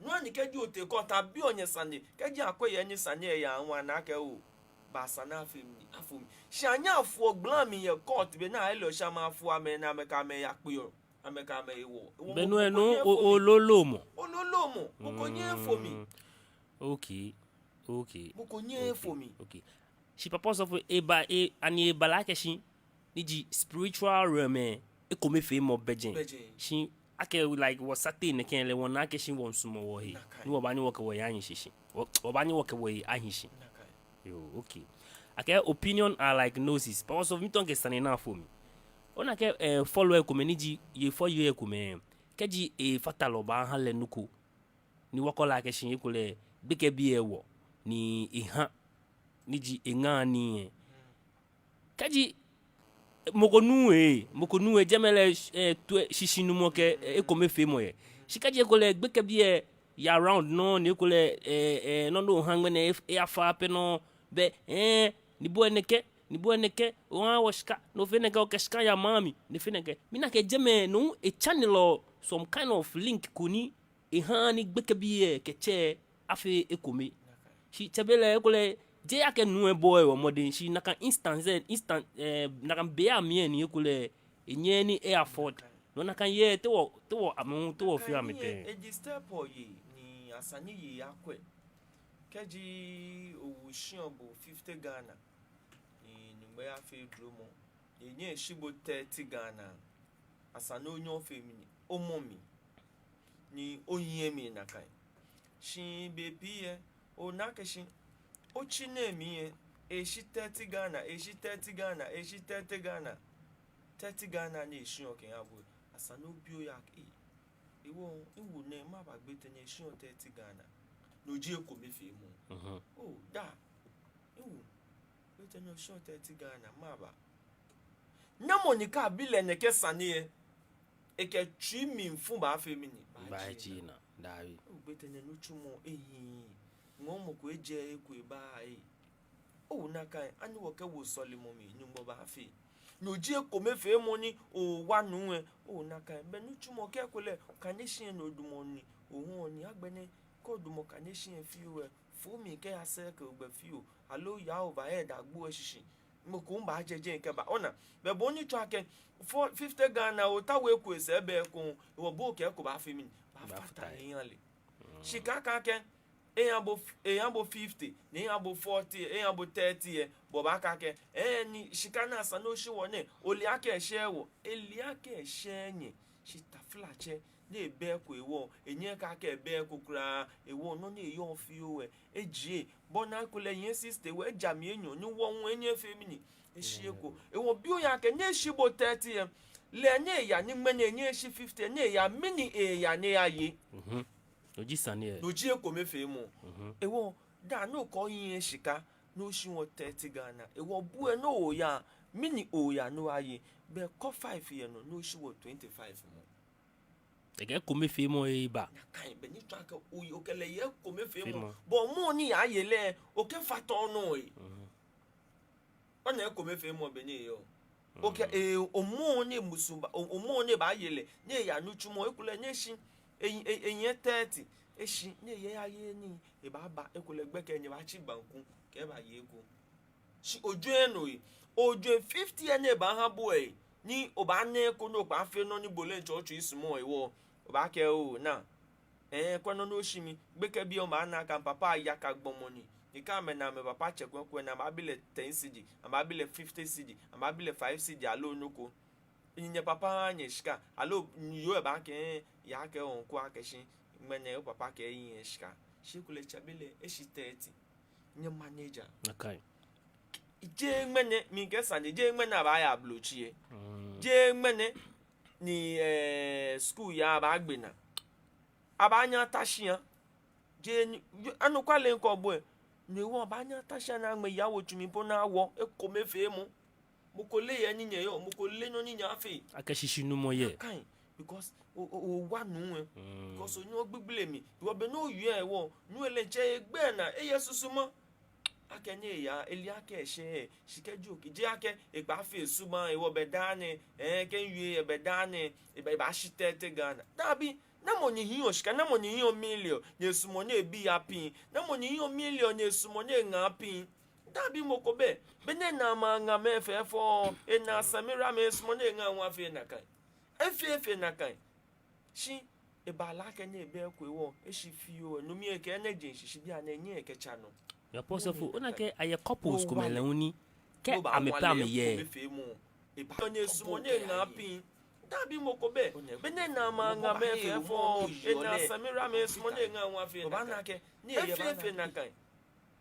no ni keji ote ko ta bi onye sane keji akoye ni sane ya anwa na ke o ba sana afumi shanya afu ogblan mi ye court be na elo shama afu ame na me ka me ya pe o ame ka me ewo benu enu ololomo moko nye fomi okay moko nye fomi okay she purpose of ani bala keshi ni spiritual realm e come fe mo bejen she ake like was certain ne ken le won na keshi won sumo wo he ni wo ba ni wo ke wo ya yin shishi wo ba ni wo ke wo ahin shi yo okay ake opinion are like noses purpose of me ton ke stand na for me ona ke follow e come ni ye for you e come keji e fatalo ba han le nuku ni wo ko la keshi e ko le beke bi e wo ni ihan ni ji enga ni keji moko nuwe jamele shishinu moke ekome fe moye shikaje ko le gbeke bi ya round no ni ko le no hangwe ne afa pe no be ni bo eneke o washka no fe neke o kashka ya mami ni fe neke mina ke jeme no e channel some kind of link kuni hani gbeke bi ke che afi ekome She tabele kule je yake nuwe boy wa modern she naka instant naka bea me ni kule enye ni air afford no naka ye to amu to fi amete e disturb ye ni asani ye akwe keji owushon bo 50 Ghana ni ngbe afi dromo enye shibo 30 Ghana asana onyo femini omomi ni oyemi nakai shi baby ye o nakeshin o chinemi ye eshi 30 Ghana eshi 30 Ghana eshi 30 Ghana 30 Ghana ni eshi oken abu asana obio ya iwo iwu ne ma ba gbete ni eshi 30 Ghana no ji eko mefe mu oh da iwu gbete ni eshi 30 Ghana ma ba na monika bile ne kesane ye eke twi mi mfu ba femini ba ji na dawi gbete ne no chumo ngomo ko eje eko ba o nakai ani wo ke wo solimo mi ni ngbo ba fe no ji eko mefe mu ni o wa nu o nakai be no chumo ke kole kanishin no dumo ni ohun oni agbene ko dumo kanishin fi we fu mi ke ase ke gbe fi o alo ya overhead agbo eshishi mo ko mba jeje nke ba ona be bo ni twake 50 Ghana o tawe ku ese be ko wo bo ke ko ba fe mi ba fata yan le shikaka ke eyan bo 50 ni eyan bo 40 eyan bo 30 bo ba ka ke ni shikana asa no shi woni oli aka ehye wo eli aka ehye nyi shitaflache na ebe ko ewo enye ka ka ebe ko kura ewo no na eyo fi o ejie bona ko le yen sister we jami enyo ni wo won enye femini ehye ko ewo bi o ya ke nye shi bo 30 le nye ya ni mene enye shi 50 nye ya mini ya ne aye oji sane noji eko mefe mu ewo da no ko yin shika no shi won 30 Ghana ewo bu e no ya mini o ya no aye be ko 5 ye no shi won 25 mu ege ko mefe mo ba kan be ni track o yo kele ye ko mefe mu bo mu ni aye le o ke fato no ona ko mefe mu be ni yo oke omo ni musumba omo ni ba yele ni ya nu chumo ekule ni shi enye 30 eshi ni ye aye ni e ba ekule gbeke ni ba chi banku ke ba ye ego shi ojo eno yi ojo 50 ene ba ha bo ni o ba na eko no pa fe no ni bole church ismo iwo o ba ke o na kwano no shi mi gbeke bi o ma na kan papa ya ka gbomo ni ka me na me papa chekwe na ma bile 10 cd ama bile 50 cd ama bile 5 cd alo nuko nye papa nye shika alo yo ba ke ya ke on kwa ke shi mene o papa ke yin shika shi kule chabele eshi 30 nye manager okay je mene mi ke sande je mene ba ya blochie je mene ni school ya ba gbena abanya tashia je anu kwale nko bo ni wo ba nya tashia na gbe yawo tumi po na wo e ko mefe mu mo ko le ye ni nye yo mo ko le no ni nya afi akashishi nu mo ye kan because o wa nu because onyu ogbigbile mi wo be no yu wo nu ele je egbe na eye susumo akene ya eli aka ehye shikeju kije ake egba fe suma ewo be dane ken yu e be dane e ba shitete Ghana dabi na mo ni hiyo shika na mo ni hiyo million ne sumo na ebi ya pin na mo ni hiyo million ne sumo na nga pin dabi mokobe bene na ma nga mefefo na samira me sumo na nga nwa fe na kan efe na kan shi e ba la ke na ebe ko ewo e shi fio no mi e ke na jin shi bia na enye e ke cha no ya poseful una ke aye couples ko meluni ke amepa me ye e ba ne sumo na nga pin dabi mokobe bene na ma nga mefefo na samira me sumo na nga nwa fe ba na ke ni efe na kan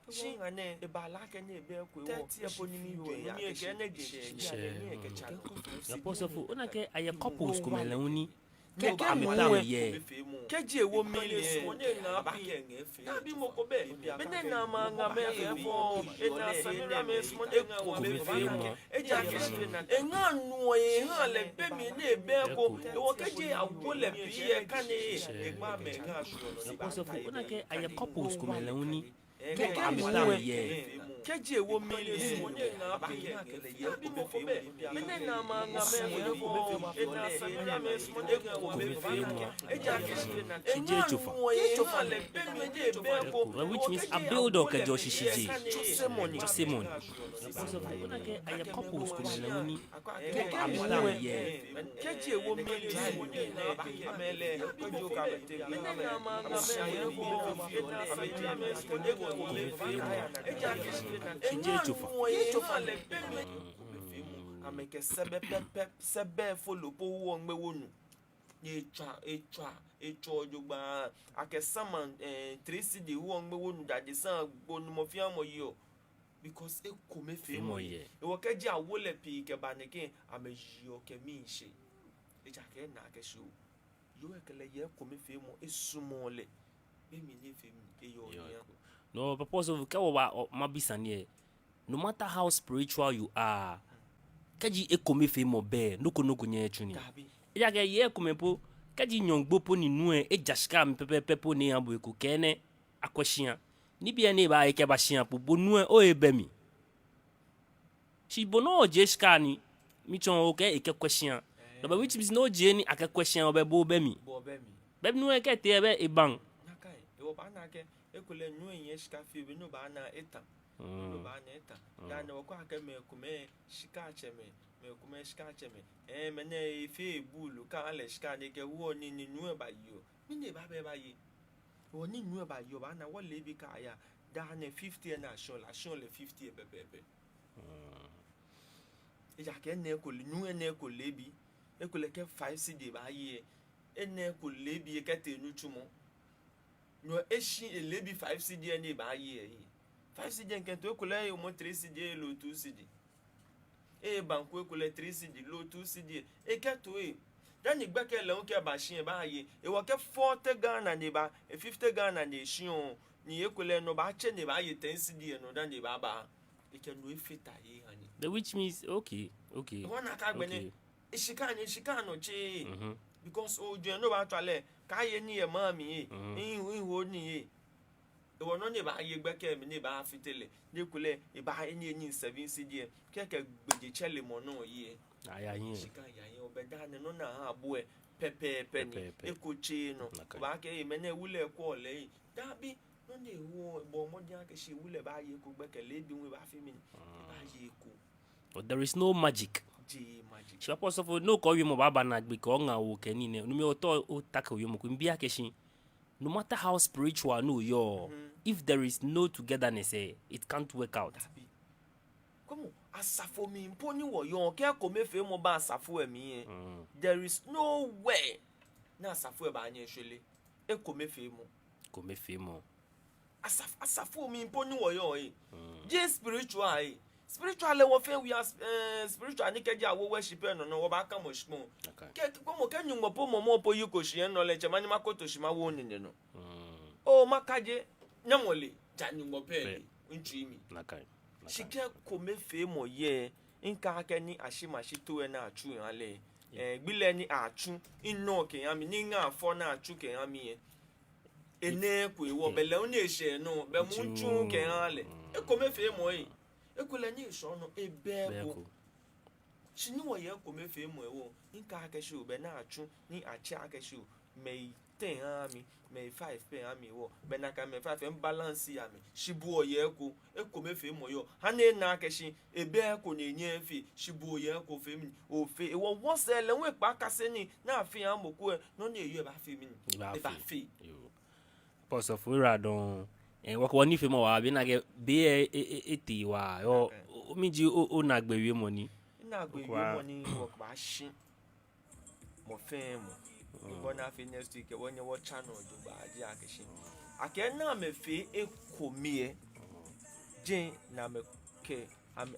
shi ngane e ba la ke na ebe ko ewo e po ni mi yo mi e ke na jin shi bia na enye e ke cha no ya poseful una ke aye couples ko meluni ke amepa me ye keji ewo million ba ke ngefe dabi mokobe bene na ma nga mefefo na samira me sumo na nga nwa fe e ja ke shi na enga nu e ha le be mi na ebe ko ewo keji awo le bi e ka ne e gba me nga sho no ya poseful una ke aye couples ko meluni ke amepa me ye keje wo mele monye na ba ke akele ye ko me fe mene na ma na me fo ena fe na me smo de ko me fe e ja ke na Shije chofa. le be me de be ko Which means a build of Kajoshi Shiji. Josemoni Because of when I get a couples to Meloni, keje wo mele monye na ba ke mele ko jo ka te mene na ma na me fo ena fe na me smo de ko me fe e ja ke Shije chofa. ameke sebe follow po wo ngbe wonu etwa jogba akesama 3cd wo ngbe wonu dade san gbonu mo fi amo yo because e ko me fe mo ye e wo keji awole pi ke baneke ameji o ke mi nse e ja ke na ke so yo ekele ye ko me fe mo esumo le be mi ni fe mi e yo ya No, purpose of Kawa Mabisanie. No matter how spiritual you are, Kaji ekome fe mo be, no nye chuni. Ya ga ye kome po, Kaji nyongbo po ni nue, e jaska mpepe po ne ambu eko kene, akwashia. Ni bia ne ba eke ba shia po, bo nue o ebemi. Si bono jeska ni, mi chon oke eke kwashia. No ba which means no jeni ake kwashia obe bo bemi. Bem nue ke te ebe e bang. Nakai, e wo ba na ke ekule nue yen shika fi bi no ba na eta. No ba na eta. Ya na wo kwa ke me kume shika cheme. Me kume shika cheme. Me na fi bulu ka ale shika ne ke wo ni nue ba yo. Mi ne ba be ba yi. Wo ni nue ba yo ba na wo le bi ka ya. Da na 50 na show le 50 bebe. E ja ke ne ko nue ne ko le bi. E ko le ke 5 cd ba yi. E ne ko le bi ke te nu tumo. No eshi elebi 5 cd ni ba ye 5 cd nke to ekule o mo 3 cd lo 2 cd e banku ekule 3 cd lo 2 cd e ke to e dan ni gbeke le o ke ba shin ba ye e wo ke 40 Ghana ni ba 50 Ghana ni shin o ni ekule no ba che ni ba ye 10 cd no dan ni ba e ke no e fita ye hani The which means okay. Wona ka gbe ni ishika no che because o je no ba twale ka ye ni e mami iho ni e wo no ne ba ye gbeke mi ne ba fitele ne kule e ba ni 7 cd keke gbeje chele mo no ye Aya yin. shika ya ye obeda ne no na ha bo e pepe ni e ko che no ba ke e me na wule ko le da bi no ne wo bo mo dia ke she wule ba ye ko gbeke le bi we ba fi mi ba ye ko But there is no magic. Magic. She apostle for no call you mo baba na gbe ko nga wo keni ne. No me oto o taka yo mo ko mbia keshin. No matter how spiritual no yo, if there is no togetherness, it can't work out. Como asafo mi mponi wo yo ke ko mefe mo ba asafo emi there is no way na asafo e ba anya hwele e ko mefe mo asafo mi mponi wo yo je spiritual spiritually wo fe we are spiritual ni keje awo worship no wo ba ka mo shimo ke como ke nyun mo po yi ko shi no le che mani makoto shi ma wo ni no o makaje nyamole jani mo pe ntu imi Nakai. shike ko mefe mo ye nka aka ni ashimashi to na atu ale gbile ni atu ino ke yami ni nga afo na atu ke yami ene ku iwo bele oni ese no be mu ntu ke ale e ko mefe mo yi ekule ni so no ebeko shini wo ye ko mefe mo ewo nka aka shi obe na atu ni achi aka shi me 10 ami me 5 pe ami wo be na ka me 5 balance ya me shibu oye ko eko mefe mo yo ha na aka shi ebeko na enye fi shibu oye ko fe mi o fe e wo won se le we pa kase ni na fi an moku e no na eyo e ba fi mi ni e ba fi Apostle for don wako ni fe mo wa bi na ge be eti wa yo mi ji o na gbewe mo ni na gbewe mo ni wo ba shi mo fe mo go na fi next week when you watch channel do ba ji akeshi ake na me fe ekomie je na me ke am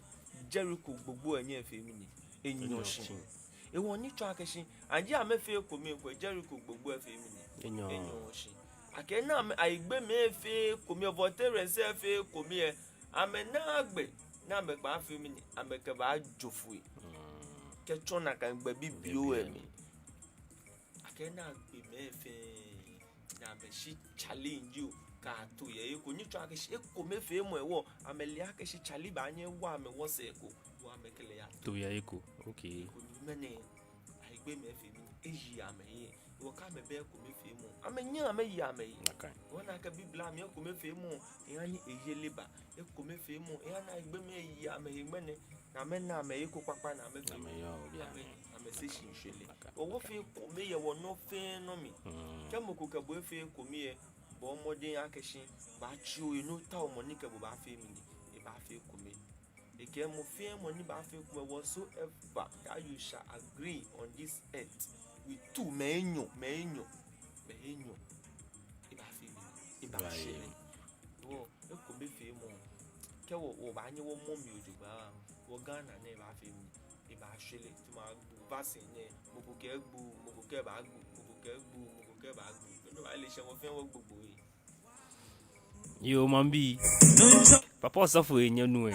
Jericho gbogbo enye fe mi ni enyo shi e won ni twa akeshi anje ame fe ekomie ko Jericho gbogbo fe mi ni enyo shi ake na me aigbe me fe ekomie votere se fe ekomie ame na agbe na me pa fe mi ni ame ke ba jofu ke chona kan gbe bibio emi kena be mefe na be shi challenge you ka to ye ko ni twa ke shi ko me fe mo ewo amelia ke shi chali ba anye wa me wo se ko wa me kele ya to ya eko okay ko ni mene ai gbe me fe mi eyi ame wo ka me be ko me fe mo amenya ame yi ame yi okay wona ka bibla me ko me fe mo e ani eyele ba e ko me fe mo e ana gbe me yi ame yi mene na me na me ko papa na me fe ame se shi shele owo fe ko me ye wo no fe no mi kemo ko ka bo fe ko mi e bo modin akeshi ba chi o inu ta o moni ka bo ba fe mi e ba fe ko me e ke mo fe moni ba fe ko me whatsoever that you shall agree on this earth with two menyo e ba fe mi e ba shele wo e ko me fe mo ke wo ba anye wo mo mi ojugba wo Ghana na e ba fe mi e ba shele ti ma vaccine ne mo ko ke ba gbu no ba le se won fe wo gbogbo yo mambi papa sofo enyanu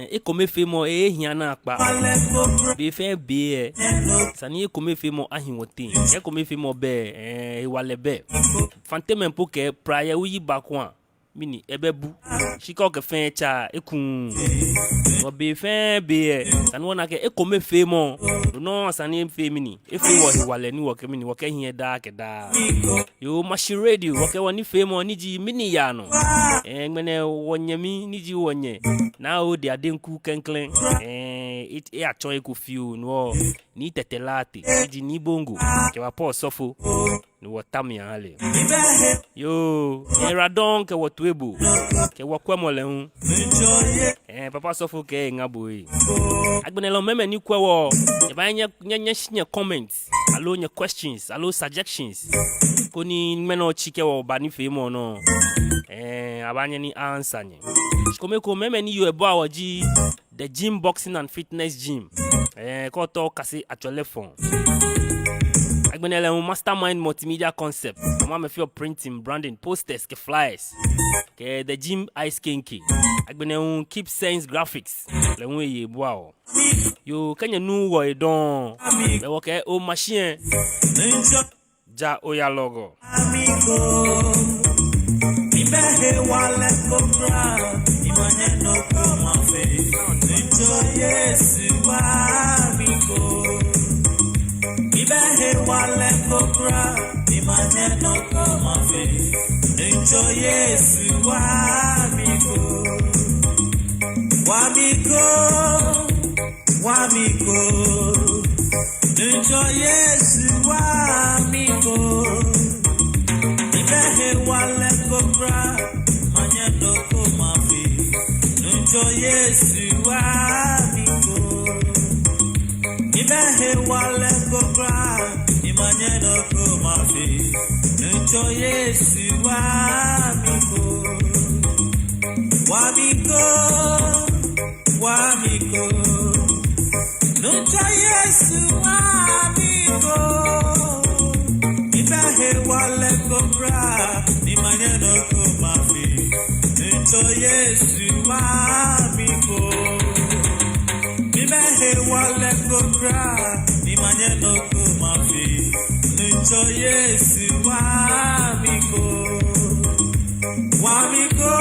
e ko me fe mo e hia na apa be fe be sani e ko me fe mo ahinwotin e ko me fe mo be e wale be fantem po ke prayer wi ba ko mini ebebu shika o ke fe cha ekun o be fe be sani wona ke e ko me fe mo no sani fe mini e fe wo wale ni wo ke mini wo ke hia da ke da yo mashi radio wo ke woni fe mo ni ji Mɛni Yaa Nɔ ngene wonyami ni ji wonye na o de adenku kenklen e a chon e ko fiu no ni tetelate ji ni bongo ke wa po sofo ni wo tamia hale yo radon ke wo tuebo ke wo kwamole hu papa sofo ke ngaboi agbenelo meme ni kwewo e ba nye comments allo nye questions allo suggestions koni meno chike wo ba ni fe mo no abanye ni answer nye komeko meme ni yo ebo awoji the gym boxing and fitness gym ko to kasi actually phone agbenele mastermind multimedia concept mama me feel printing branding posters ke flyers ke the gym ice kinky agbenele keep sense graphics le won ye bo awo yo kanya nu wo edon be wo ke o machine ja oya logo Ibehe wale kobra imanye no koma fe Nito Yesu wamiko Ibehe wale kobra imanye no koma fe Nito Yesu wamiko Nito Yesu wamiko Ibehe wale kobra manye no koma fe Nito Yesu wamiko Ibehe wale kobra imanye no koma fe Nito Yesu wamiko Nito Yesu wamiko Ibehe wale kobra imanye no koma fe Nito Yesu wamiko Ibehe wale kobra imanye no koma fe Nito Yesu wamiko Wamiko